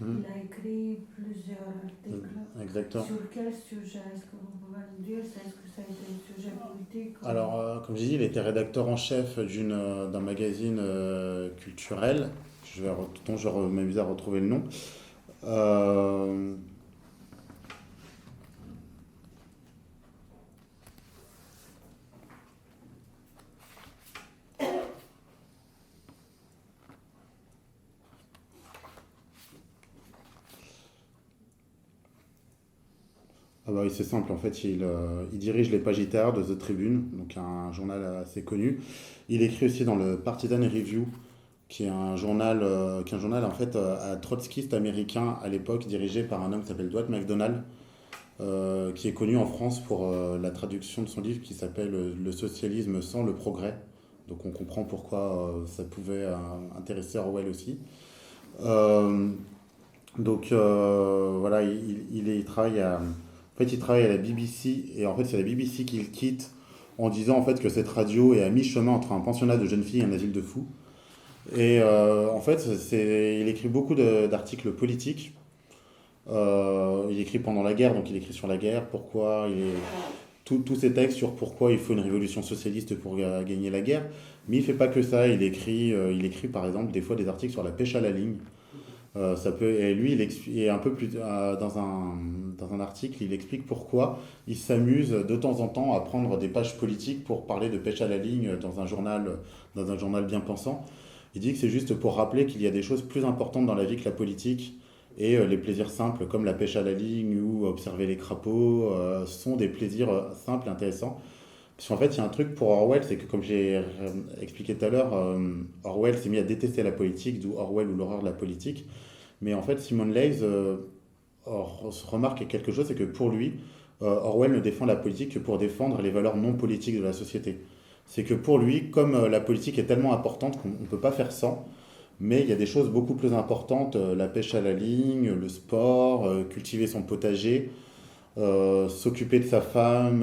[SPEAKER 7] il a écrit plusieurs articles.
[SPEAKER 2] Exactement.
[SPEAKER 7] Sur quel sujet? Est-ce que vous pouvez me dire? Est-ce que ça a été un sujet politique?
[SPEAKER 2] Alors, comme j'ai dit, il était rédacteur en chef d'un magazine culturel, dont je vais m'amuser à retrouver le nom. Oui, c'est simple, en fait, il dirige les pages littéraires de The Tribune, donc un journal assez connu. Il écrit aussi dans le Partisan Review, qui est un journal en fait trotskiste américain à l'époque, dirigé par un homme qui s'appelle Dwight MacDonald, qui est connu en France pour la traduction de son livre qui s'appelle Le socialisme sans le progrès. Donc on comprend pourquoi ça pouvait intéresser Orwell aussi. Voilà, il travaille il travaille à la BBC, et en fait c'est la BBC qu'il quitte en disant en fait que cette radio est à mi-chemin entre un pensionnat de jeunes filles et un asile de fous. Et en fait il écrit beaucoup d'articles politiques. Il écrit pendant la guerre, donc il écrit sur la guerre, tous ces textes sur pourquoi il faut une révolution socialiste pour gagner la guerre. Mais il ne fait pas que ça, il écrit par exemple des fois des articles sur la pêche à la ligne. Et lui, et un peu plus dans un article, il explique pourquoi il s'amuse de temps en temps à prendre des pages politiques pour parler de pêche à la ligne dans un journal bien pensant. Il dit que c'est juste pour rappeler qu'il y a des choses plus importantes dans la vie que la politique, et les plaisirs simples comme la pêche à la ligne ou observer les crapauds sont des plaisirs simples et intéressants. Parce qu'en fait, il y a un truc pour Orwell, c'est que comme j'ai expliqué tout à l'heure, Orwell s'est mis à détester la politique, d'où Orwell ou l'horreur de la politique. Mais en fait, Simon Leys remarque quelque chose, c'est que pour lui, Orwell ne défend la politique que pour défendre les valeurs non politiques de la société. C'est que pour lui, comme la politique est tellement importante qu'on ne peut pas faire sans, mais il y a des choses beaucoup plus importantes, la pêche à la ligne, le sport, cultiver son potager, s'occuper de sa femme,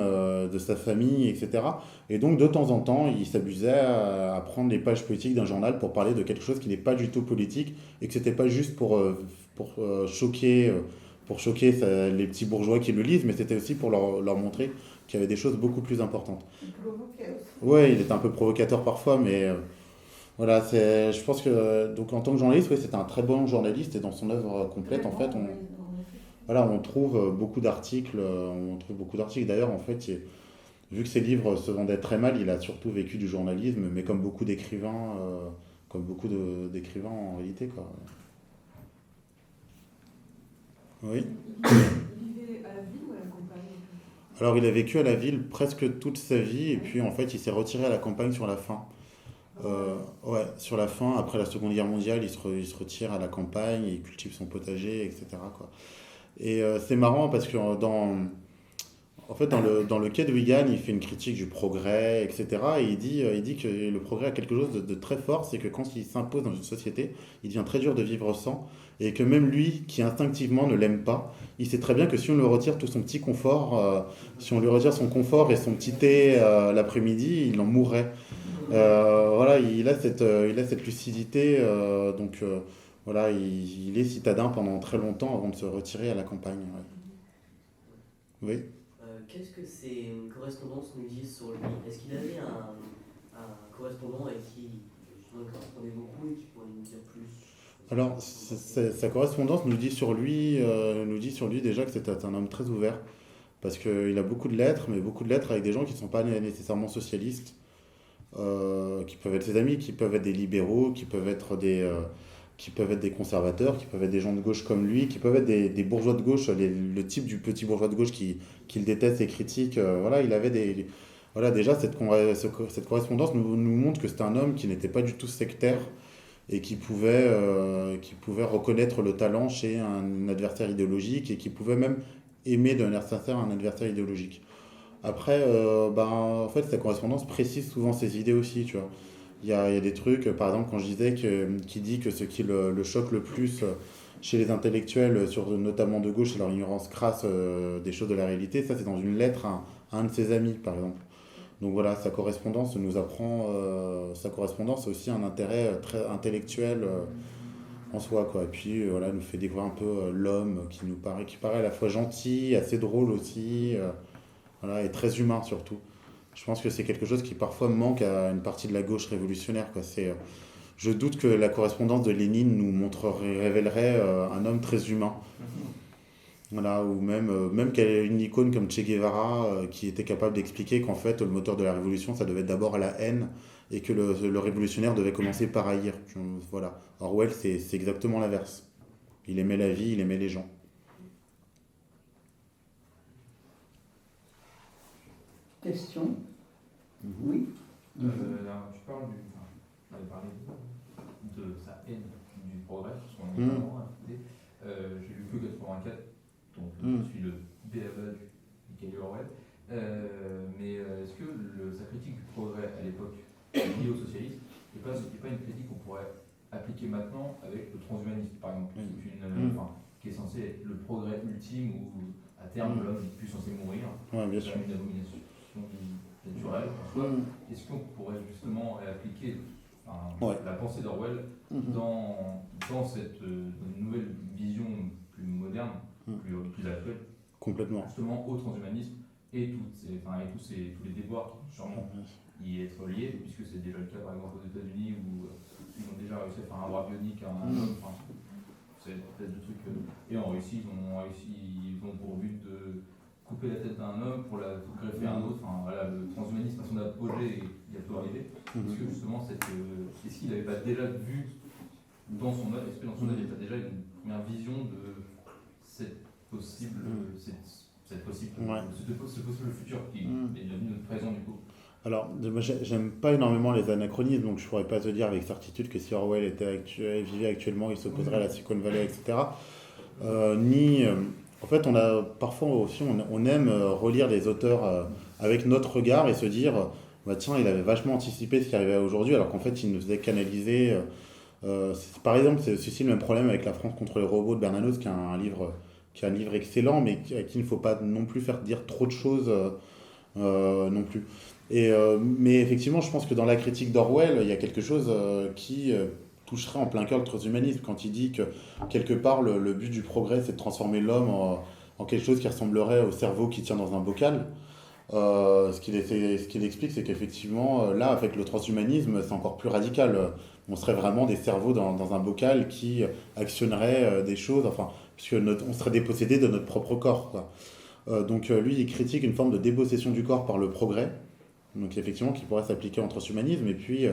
[SPEAKER 2] de sa famille, etc. Et donc de temps en temps, il s'abusait à prendre les pages politiques d'un journal pour parler de quelque chose qui n'est pas du tout politique et que c'était pas juste pour choquer, les petits bourgeois qui le lisent, mais c'était aussi pour leur montrer qu'il y avait des choses beaucoup plus importantes.
[SPEAKER 7] Il provoquait aussi.
[SPEAKER 2] Ouais, il était un peu provocateur parfois, mais voilà, je pense que donc en tant que journaliste, ouais, c'était un très bon journaliste et dans son œuvre complète, en fait, on trouve beaucoup d'articles. D'ailleurs, en fait, vu que ses livres se vendaient très mal, il a surtout vécu du journalisme, mais comme beaucoup d'écrivains en réalité, quoi. Oui.
[SPEAKER 6] Il vivait à la ville ou à la campagne?
[SPEAKER 2] Alors, il a vécu à la ville presque toute sa vie, et puis en fait, il s'est retiré à la campagne sur la fin. Ouais, sur la fin, après la Seconde Guerre mondiale, il se retire à la campagne, il cultive son potager, etc., quoi. Et c'est marrant parce que en fait, dans le quai de Wigan, il fait une critique du progrès, etc. Et il dit que le progrès a quelque chose de très fort, c'est que quand il s'impose dans une société, il devient très dur de vivre sans, et que même lui, qui instinctivement ne l'aime pas, il sait très bien que si on lui retire tout son petit confort, si on lui retire son confort et son petit thé l'après-midi, il en mourrait. Voilà, il a cette lucidité, donc voilà, il est citadin pendant très longtemps avant de se retirer à la campagne. Ouais. Oui.
[SPEAKER 8] Qu'est-ce que ces correspondances nous disent sur lui? Est-ce qu'il avait un correspondant avec qui justement il correspondait beaucoup et qui pourrait nous dire plus?
[SPEAKER 2] Alors, sa correspondance nous dit sur lui déjà que c'était un homme très ouvert, parce qu'il a beaucoup de lettres, mais beaucoup de lettres avec des gens qui ne sont pas nécessairement socialistes, qui peuvent être ses amis, qui peuvent être des libéraux, qui peuvent être des conservateurs, qui peuvent être des gens de gauche comme lui, qui peuvent être des bourgeois de gauche, le type du petit bourgeois de gauche qu'il déteste et critique. Voilà, il avait voilà, déjà, cette correspondance nous montre que c'était un homme qui n'était pas du tout sectaire et qui pouvait reconnaître le talent chez un adversaire idéologique et qui pouvait même aimer d'un air sincère un adversaire idéologique. Après, en fait, sa correspondance précise souvent ses idées aussi, tu vois. Il y a des trucs, par exemple, quand je disais qu'il dit que ce qui le choque le plus chez les intellectuels, notamment de gauche, c'est leur ignorance crasse des choses de la réalité. Ça, c'est dans une lettre à un de ses amis, par exemple. Donc voilà, sa correspondance nous apprend... sa correspondance a aussi un intérêt très intellectuel en soi, quoi. Et puis, voilà, nous fait découvrir un peu l'homme qui paraît à la fois gentil, assez drôle aussi, voilà, et très humain surtout. Je pense que c'est quelque chose qui parfois manque à une partie de la gauche révolutionnaire, quoi. Je doute que la correspondance de Lénine nous révélerait un homme très humain. Voilà, ou même qu'il y ait une icône comme Che Guevara qui était capable d'expliquer qu'en fait le moteur de la révolution ça devait être d'abord la haine et que le révolutionnaire devait commencer par haïr. Voilà. Orwell c'est exactement l'inverse. Il aimait la vie, il aimait les gens.
[SPEAKER 1] Question? Oui.
[SPEAKER 9] Là, tu parles on avait parlé de sa haine du progrès, parce qu'on est vraiment j'ai lu que 84, donc je suis le BABA du Michael Orwell. Mais est-ce que sa critique du progrès à l'époque liée au socialisme n'est pas une critique qu'on pourrait appliquer maintenant avec le transhumanisme, par exemple, qui est censé être le progrès ultime où à terme l'homme n'est plus censé mourir,
[SPEAKER 2] bien sûr.
[SPEAKER 9] Une abomination naturelle en soi. Est-ce qu'on pourrait justement appliquer la pensée d'Orwell dans cette nouvelle vision plus moderne, plus actuelle,
[SPEAKER 2] complètement,
[SPEAKER 9] justement au transhumanisme et tous les déboires qui vont sûrement y être liés, puisque c'est déjà le cas par exemple aux États-Unis où ils ont déjà réussi à faire un bras bionique à un homme. c'est une espèce de truc. Et en Russie, ils ont pour but de couper la tête d'un homme pour la greffer à un autre. Enfin, voilà, le transhumanisme à son apogée, il a tout arrivé. Parce que justement, est-ce qu'il n'avait pas déjà vu dans son œuvre, est-ce que dans son œuvre, il n'y a pas déjà une première vision de ce possible futur qui est devenu notre présent du coup?
[SPEAKER 2] Alors, moi, j'aime pas énormément les anachronismes, donc je pourrais pas te dire avec certitude que si Orwell vivait actuellement, il s'opposerait à la Silicon Valley, etc. En fait, parfois aussi, on aime relire les auteurs avec notre regard et se dire, bah tiens, il avait vachement anticipé ce qui arrivait aujourd'hui, alors qu'en fait, il ne faisait qu'analyser. Par exemple, c'est aussi le même problème avec La France contre les robots de Bernanos, qui est un livre excellent, mais à qui il ne faut pas non plus faire dire trop de choses non plus. Mais effectivement, je pense que dans la critique d'Orwell, il y a quelque chose qui toucherait en plein cœur le transhumanisme, quand il dit que quelque part le but du progrès, c'est de transformer l'homme en quelque chose qui ressemblerait au cerveau qui tient dans un bocal. Ce qu'il explique, c'est qu'effectivement, là, avec le transhumanisme, c'est encore plus radical. On serait vraiment des cerveaux dans un bocal qui actionneraient des choses, enfin, puisque on serait dépossédé de notre propre corps, quoi. Donc lui, il critique une forme de dépossession du corps par le progrès, donc effectivement, qui pourrait s'appliquer en transhumanisme. Et puis,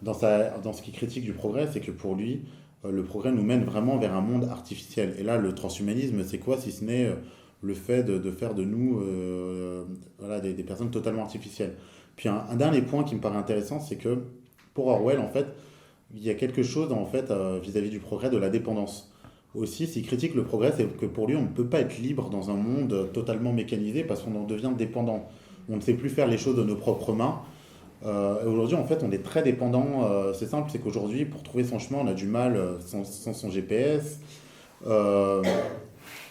[SPEAKER 2] dans ce qu'il critique du progrès, c'est que pour lui, le progrès nous mène vraiment vers un monde artificiel. Et là, le transhumanisme, c'est quoi si ce n'est le fait de faire de nous des personnes totalement artificielles. Puis un dernier point qui me paraît intéressant, c'est que pour Orwell, en fait, il y a quelque chose en fait vis-à-vis du progrès de la dépendance. Aussi, s'il critique le progrès, c'est que pour lui, on ne peut pas être libre dans un monde totalement mécanisé parce qu'on en devient dépendant. On ne sait plus faire les choses de nos propres mains. Aujourd'hui, en fait, on est très dépendant. C'est simple, c'est qu'aujourd'hui, pour trouver son chemin, on a du mal sans son GPS.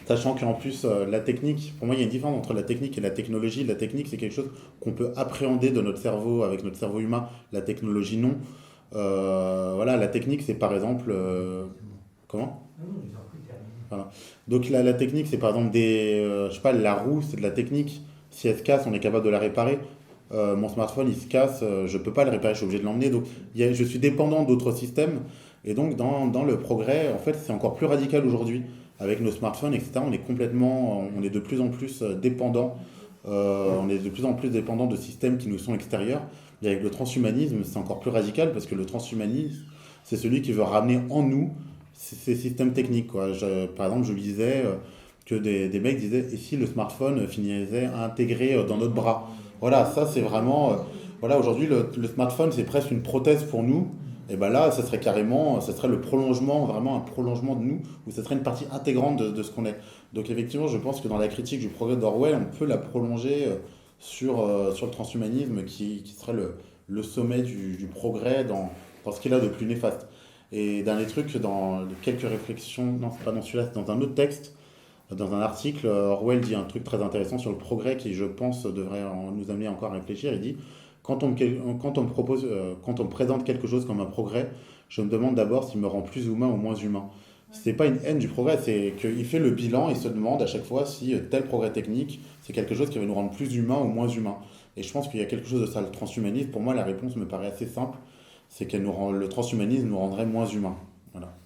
[SPEAKER 2] Sachant qu'en plus, la technique, pour moi, il y a une différence entre la technique et la technologie. La technique, c'est quelque chose qu'on peut appréhender de notre cerveau, avec notre cerveau humain. La technologie, non. La technique, c'est par exemple... Comment ? Voilà. Donc la technique, c'est par exemple la roue, c'est de la technique. Si elle se casse, on est capable de la réparer. Mon smartphone, il se casse, je ne peux pas le réparer, je suis obligé de l'emmener. Donc je suis dépendant d'autres systèmes. Et donc dans le progrès, en fait, c'est encore plus radical aujourd'hui. Avec nos smartphones, etc., on est de plus en plus dépendant. On est de plus en plus dépendant de systèmes qui nous sont extérieurs. Et avec le transhumanisme, c'est encore plus radical parce que le transhumanisme, c'est celui qui veut ramener en nous ces systèmes techniques, quoi. Par exemple, je lisais que des mecs disaient, et si le smartphone finissait à intégrer dans notre bras? Voilà, ça c'est vraiment... aujourd'hui, le smartphone, c'est presque une prothèse pour nous. Et bien là, ça serait le prolongement, vraiment un prolongement de nous, ou ça serait une partie intégrante de ce qu'on est. Donc effectivement, je pense que dans la critique du progrès d'Orwell, on peut la prolonger sur le transhumanisme qui serait le sommet du progrès dans ce qu'il a de plus néfaste. Et dernier truc, dans quelques réflexions, non, c'est pas dans celui-là, c'est dans un autre texte, dans un article, Orwell dit un truc très intéressant sur le progrès qui, je pense, devrait nous amener encore à réfléchir. Il dit, quand on me présente quelque chose comme un progrès, je me demande d'abord s'il me rend plus humain ou moins humain. C'est pas une haine du progrès, c'est qu'il fait le bilan et se demande à chaque fois si tel progrès technique, c'est quelque chose qui va nous rendre plus humain ou moins humain. Et je pense qu'il y a quelque chose de ça, le transhumanisme. Pour moi, la réponse me paraît assez simple, c'est que le transhumanisme nous rendrait moins humains. Voilà.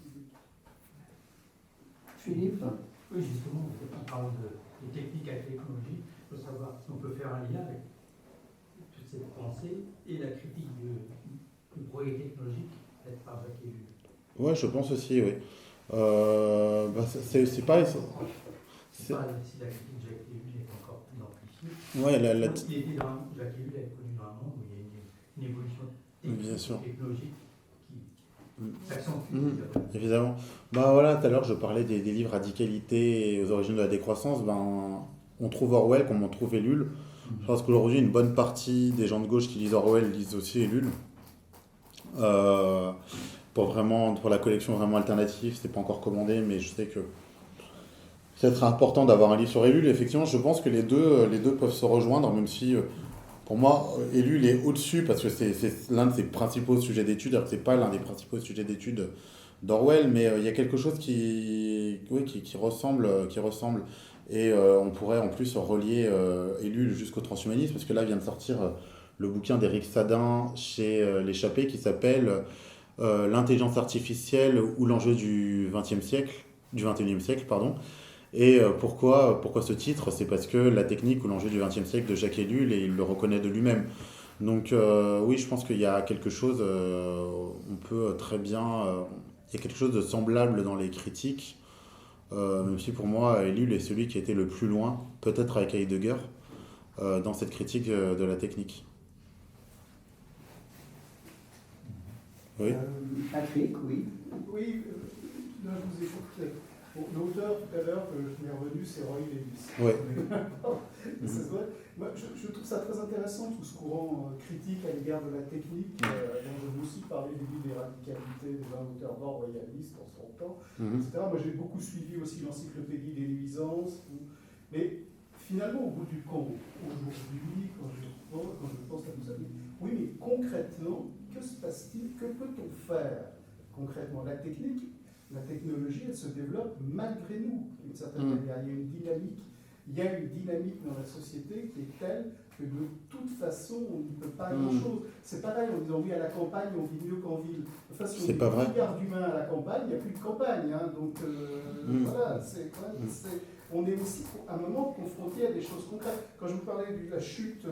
[SPEAKER 1] Philippe?
[SPEAKER 10] Oui, justement, on parle de technique avec l'écologie. Il faut savoir si on peut faire un lien avec toute cette pensée et la critique du progrès technologique faite par Jacques Ellul.
[SPEAKER 2] Ouais, je pense aussi, oui. C'est pas...
[SPEAKER 10] C'est pas si la critique de Jacques Ellul est encore plus amplifiée.
[SPEAKER 2] Ouais,
[SPEAKER 10] Jacques Ellul est connu dans un monde où il y a une évolution technologique qui s'accentue.
[SPEAKER 2] Évidemment. Voilà, tout à l'heure, je parlais des livres Radicalité et aux origines de la décroissance. On trouve Orwell comme on trouve Ellul. Je pense qu'aujourd'hui, une bonne partie des gens de gauche qui lisent Orwell lisent aussi Ellul. Pour la collection vraiment alternative, c'est pas encore commandé, mais je sais que c'est très important d'avoir un livre sur Ellul. Effectivement, je pense que les deux peuvent se rejoindre, même si pour moi, Ellul est au-dessus parce que c'est l'un de ses principaux sujets d'études, alors que c'est pas l'un des principaux sujets d'études d'Orwell, mais il y a quelque chose qui ressemble. Et on pourrait en plus relier Ellul jusqu'au transhumanisme, parce que là vient de sortir le bouquin d'Éric Sadin chez L'Échappée qui s'appelle L'intelligence artificielle ou l'enjeu du XXe siècle. du 21e siècle, pardon. Et pourquoi ce titre? C'est parce que la technique ou l'enjeu du 20e siècle de Jacques Ellul, et il le reconnaît de lui-même. Donc oui, je pense qu'il y a quelque chose, on peut très bien, il y a quelque chose de semblable dans les critiques, même si pour moi, Ellul est celui qui a été le plus loin, peut-être avec Heidegger, dans cette critique de la technique. Oui.
[SPEAKER 1] Patrick, oui.
[SPEAKER 4] Oui, là je vous écoute. Bon, l'auteur tout à l'heure, je m'ai revenu, c'est Roy Davis.
[SPEAKER 2] Ouais.
[SPEAKER 4] Moi, je trouve ça très intéressant, tout ce courant critique à l'égard de la technique, dont je vous aussi parlé des radicalités des auteurs nord royalistes en son temps, etc. Moi j'ai beaucoup suivi aussi l'encyclopédie des nuisances, mais finalement au bout du compte, aujourd'hui, quand je pense à nos amis, oui mais concrètement, que se passe-t-il? Que peut-on faire concrètement? La technologie, elle se développe malgré nous, d'une certaine manière. Il y a une dynamique dans la société qui est telle que de toute façon, on n'y peut pas grand-chose. C'est pareil en disant oui, à la campagne, on vit mieux qu'en ville. De toute façon,
[SPEAKER 2] c'est pas vrai.
[SPEAKER 4] 10 milliards d'humains à la campagne, il n'y a plus de campagne. Hein, donc voilà, on est aussi à un moment confronté à des choses concrètes. Quand je vous parlais de la chute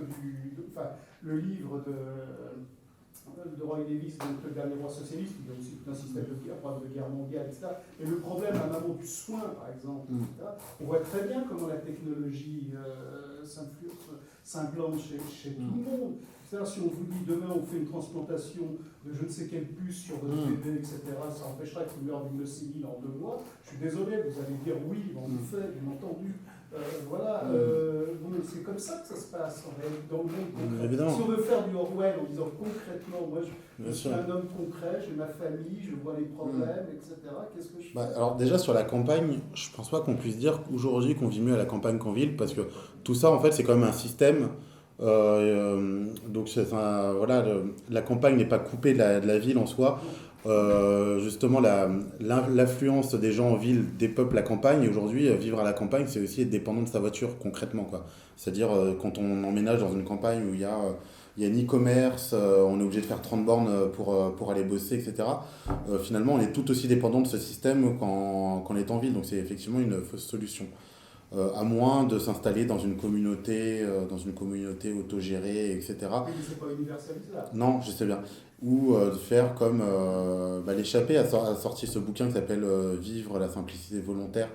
[SPEAKER 4] le livre de Roy Davis, donc le dernier roi socialiste, il y a aussi tout un système de guerre mondiale, etc. Et le problème à un moment du soin, par exemple, etc., on voit très bien comment la technologie s'implante chez tout le monde. C'est-à-dire, si on vous dit demain on fait une transplantation de je ne sais quelle puce sur votre bébé, etc., ça empêchera qu'il meure d'une leucémie en 2 mois, je suis désolé, vous allez dire oui, on le fait, bien entendu. C'est comme ça que ça se passe dans le monde concret.
[SPEAKER 2] Évidemment.
[SPEAKER 4] Si on veut faire du Orwell en disant concrètement, moi je suis un homme concret, j'ai ma famille, je vois les problèmes, etc. Qu'est-ce que je fais?
[SPEAKER 2] Alors déjà sur la campagne, je pense pas qu'on puisse dire qu'aujourd'hui qu'on vit mieux à la campagne qu'en ville, parce que tout ça en fait c'est quand même un système. Donc la campagne n'est pas coupée de la ville en soi. Justement, l'affluence des gens en ville dépeuple la campagne. Et aujourd'hui, vivre à la campagne, c'est aussi être dépendant de sa voiture, concrètement, quoi. C'est-à-dire, quand on emménage dans une campagne où il y a un e-commerce, on est obligé de faire 30 bornes pour aller bosser, etc. Finalement, on est tout aussi dépendant de ce système qu'on est en ville. Donc, c'est effectivement une fausse solution. À moins de s'installer dans une communauté autogérée, etc.
[SPEAKER 4] Mais c'est pas universalisable.
[SPEAKER 2] Non, je sais bien. Ou de faire comme l'Échappée a sorti ce bouquin qui s'appelle Vivre la simplicité volontaire,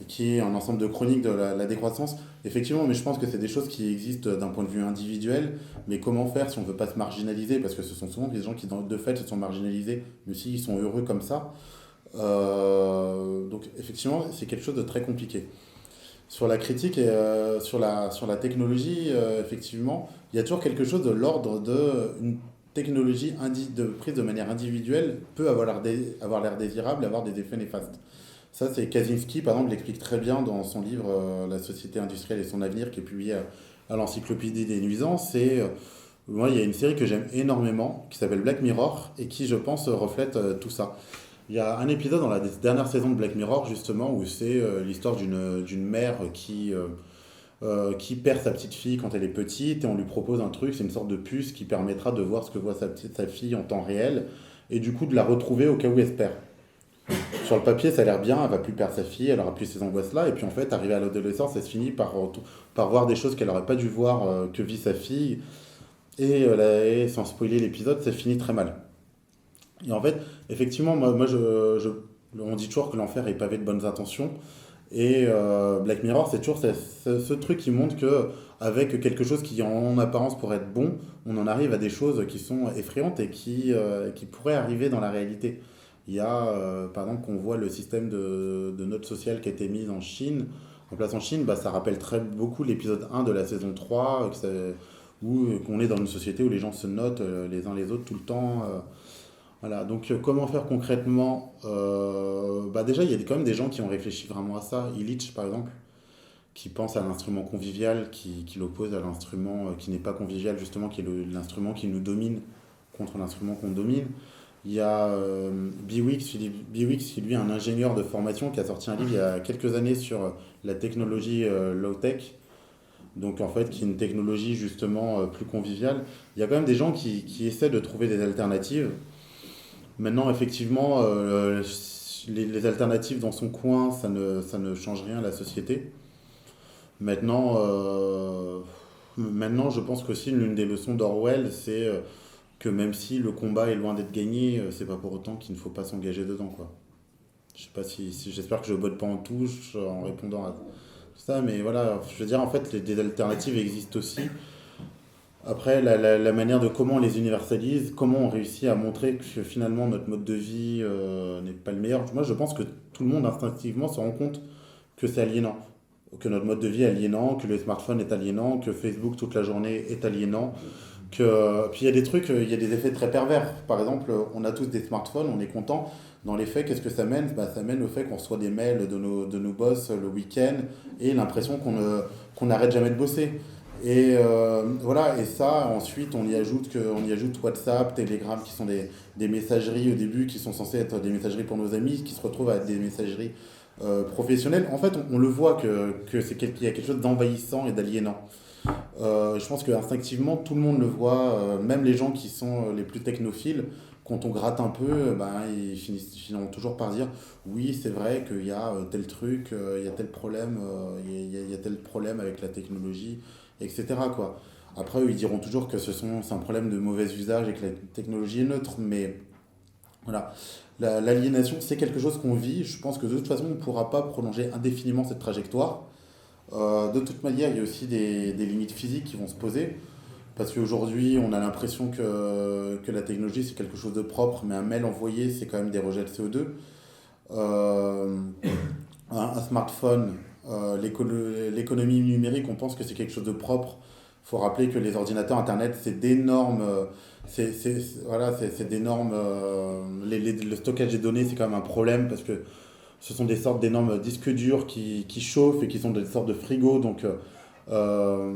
[SPEAKER 2] et qui est un ensemble de chroniques de la décroissance. Effectivement, mais je pense que c'est des choses qui existent d'un point de vue individuel, mais comment faire si on ne veut pas se marginaliser, parce que ce sont souvent des gens qui, de fait, se sont marginalisés, mais aussi ils sont heureux comme ça. Donc effectivement, c'est quelque chose de très compliqué. Sur la critique et sur la technologie, effectivement, il y a toujours quelque chose de l'ordre d'une technologie prise de manière individuelle peut avoir l'air désirable et avoir des effets néfastes. Ça, c'est Kaczynski, par exemple, l'explique très bien dans son livre La société industrielle et son avenir, qui est publié à l'Encyclopédie des nuisances. Moi, il y a une série que j'aime énormément, qui s'appelle Black Mirror, et qui, je pense, reflète tout ça. Il y a un épisode dans la dernière saison de Black Mirror, justement, où c'est l'histoire d'une mère qui perd sa petite fille quand elle est petite, et on lui propose un truc, c'est une sorte de puce qui permettra de voir ce que voit sa fille en temps réel, et du coup de la retrouver au cas où elle se perd. Sur le papier, ça a l'air bien, elle va plus perdre sa fille, elle aura plus ces angoisses-là, et puis en fait, arrivée à l'adolescence, elle se finit par voir des choses qu'elle n'aurait pas dû voir, que vit sa fille, et sans spoiler l'épisode, ça finit très mal. Et en fait, effectivement, moi on dit toujours que l'enfer est pavé de bonnes intentions. Et Black Mirror, c'est toujours ce truc qui montre qu'avec quelque chose qui en apparence pourrait être bon, on en arrive à des choses qui sont effrayantes et qui pourraient arriver dans la réalité. Il y a, par exemple, qu'on voit le système de notes sociales qui a été mis en place en Chine, ça rappelle beaucoup l'épisode 1 de la saison 3, où on est dans une société où les gens se notent les uns les autres tout le temps. Voilà, donc comment faire concrètement déjà, il y a quand même des gens qui ont réfléchi vraiment à ça. Illich, par exemple, qui pense à l'instrument convivial, qui l'oppose à l'instrument qui n'est pas convivial, justement, qui est l'instrument qui nous domine contre l'instrument qu'on domine. Il y a Biwix, Philippe Biwix, qui lui est un ingénieur de formation, qui a sorti un livre il y a quelques années sur la technologie low-tech, donc en fait qui est une technologie justement plus conviviale. Il y a quand même des gens qui essaient de trouver des alternatives. Maintenant, effectivement, les alternatives dans son coin, ça ne change rien à la société. Maintenant, je pense qu'aussi l'une des leçons d'Orwell, c'est que même si le combat est loin d'être gagné, c'est pas pour autant qu'il ne faut pas s'engager dedans, quoi. Je sais pas j'espère que je botte pas en touche en répondant à ça, mais voilà, je veux dire, en fait, des alternatives existent aussi. Après, la manière de comment on les universalise, comment on réussit à montrer que finalement notre mode de vie n'est pas le meilleur. Moi, je pense que tout le monde instinctivement se rend compte que c'est aliénant, que notre mode de vie est aliénant, que le smartphone est aliénant, que Facebook toute la journée est aliénant. Puis il y a des trucs, il y a des effets très pervers. Par exemple, on a tous des smartphones, on est content. Dans les faits, qu'est-ce que ça mène? Ça mène au fait qu'on reçoit des mails de nos boss le week-end et l'impression qu'on n'arrête jamais de bosser. Et voilà, et ça, ensuite, on y ajoute WhatsApp, Telegram, qui sont des messageries au début, qui sont censées être des messageries pour nos amis, qui se retrouvent à être des messageries professionnelles. En fait, on le voit qu'il y a quelque chose d'envahissant et d'aliénant. Je pense qu'instinctivement, tout le monde le voit, même les gens qui sont les plus technophiles. Quand on gratte un peu, ils finiront toujours par dire oui, c'est vrai qu'il y a tel truc, il y a tel problème, il y a tel problème avec la technologie, etc., quoi. Après, eux, ils diront toujours que c'est un problème de mauvais usage et que la technologie est neutre, mais voilà. L'aliénation, c'est quelque chose qu'on vit. Je pense que de toute façon, on ne pourra pas prolonger indéfiniment cette trajectoire. De toute manière, il y a aussi des limites physiques qui vont se poser. Parce qu'aujourd'hui, on a l'impression que la technologie, c'est quelque chose de propre, mais un mail envoyé, c'est quand même des rejets de CO2. Un smartphone, l'économie numérique, on pense que c'est quelque chose de propre. Il faut rappeler que les ordinateurs Internet, c'est d'énormes... le stockage des données, c'est quand même un problème, parce que ce sont des sortes d'énormes disques durs qui chauffent et qui sont des sortes de frigos. Donc, un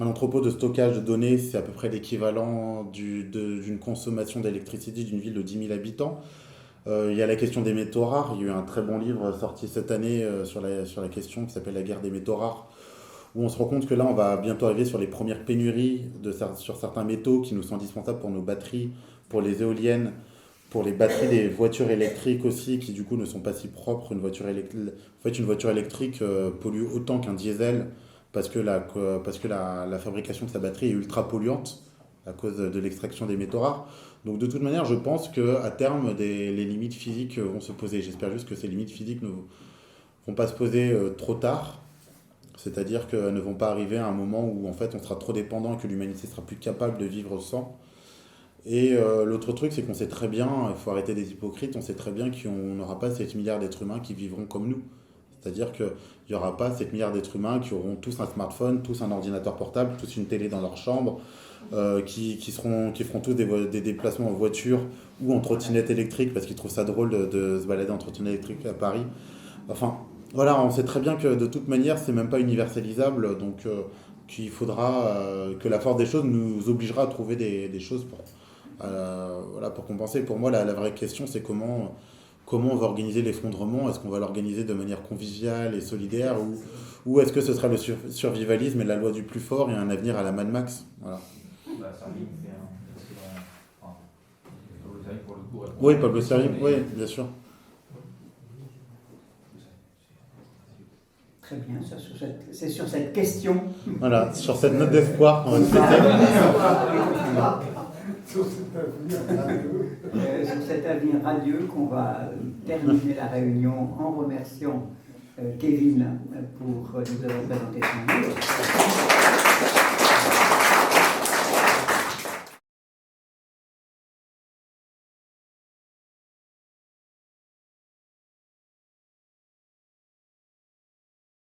[SPEAKER 2] entrepôt de stockage de données, c'est à peu près l'équivalent d'une consommation d'électricité d'une ville de 10 000 habitants. Il y a la question des métaux rares. Il y a eu un très bon livre sorti cette année sur la question qui s'appelle « La guerre des métaux rares », où on se rend compte que là, on va bientôt arriver sur les premières pénuries sur certains métaux qui nous sont indispensables pour nos batteries, pour les éoliennes, pour les batteries des voitures électriques aussi, qui du coup ne sont pas si propres. Une voiture électrique pollue autant qu'un diesel, parce que la fabrication de sa batterie est ultra polluante à cause de l'extraction des métaux rares. Donc de toute manière, je pense qu'à terme, les limites physiques vont se poser. J'espère juste que ces limites physiques ne vont pas se poser trop tard, c'est-à-dire qu'elles ne vont pas arriver à un moment où en fait on sera trop dépendant et que l'humanité sera plus capable de vivre sans. Et l'autre truc, c'est qu'on sait très bien, il faut arrêter des hypocrites, on sait très bien qu'on n'aura pas 7 milliards d'êtres humains qui vivront comme nous. C'est-à-dire qu'il n'y aura pas 7 milliards d'êtres humains qui auront tous un smartphone, tous un ordinateur portable, tous une télé dans leur chambre, qui feront tous des déplacements en voiture ou en trottinette électrique parce qu'ils trouvent ça drôle de se balader en trottinette électrique à Paris. Enfin, voilà, on sait très bien que de toute manière, c'est même pas universalisable, donc qu'il faudra que la force des choses nous obligera à trouver des choses pour compenser. Pour moi, la vraie question, c'est comment on va organiser l'effondrement. Est-ce qu'on va l'organiser de manière conviviale et solidaire, ou est-ce que ce sera le survivalisme et la loi du plus fort et un avenir à la Mad Max? Voilà. Oui, Pablo Serri, oui, bien sûr.
[SPEAKER 1] Très bien, c'est sur cette question.
[SPEAKER 2] Voilà, sur cette note d'espoir qu'on va se
[SPEAKER 4] Sur
[SPEAKER 1] cet avenir radieux qu'on va terminer la réunion en remerciant Kevin pour nous avoir présenté son livre.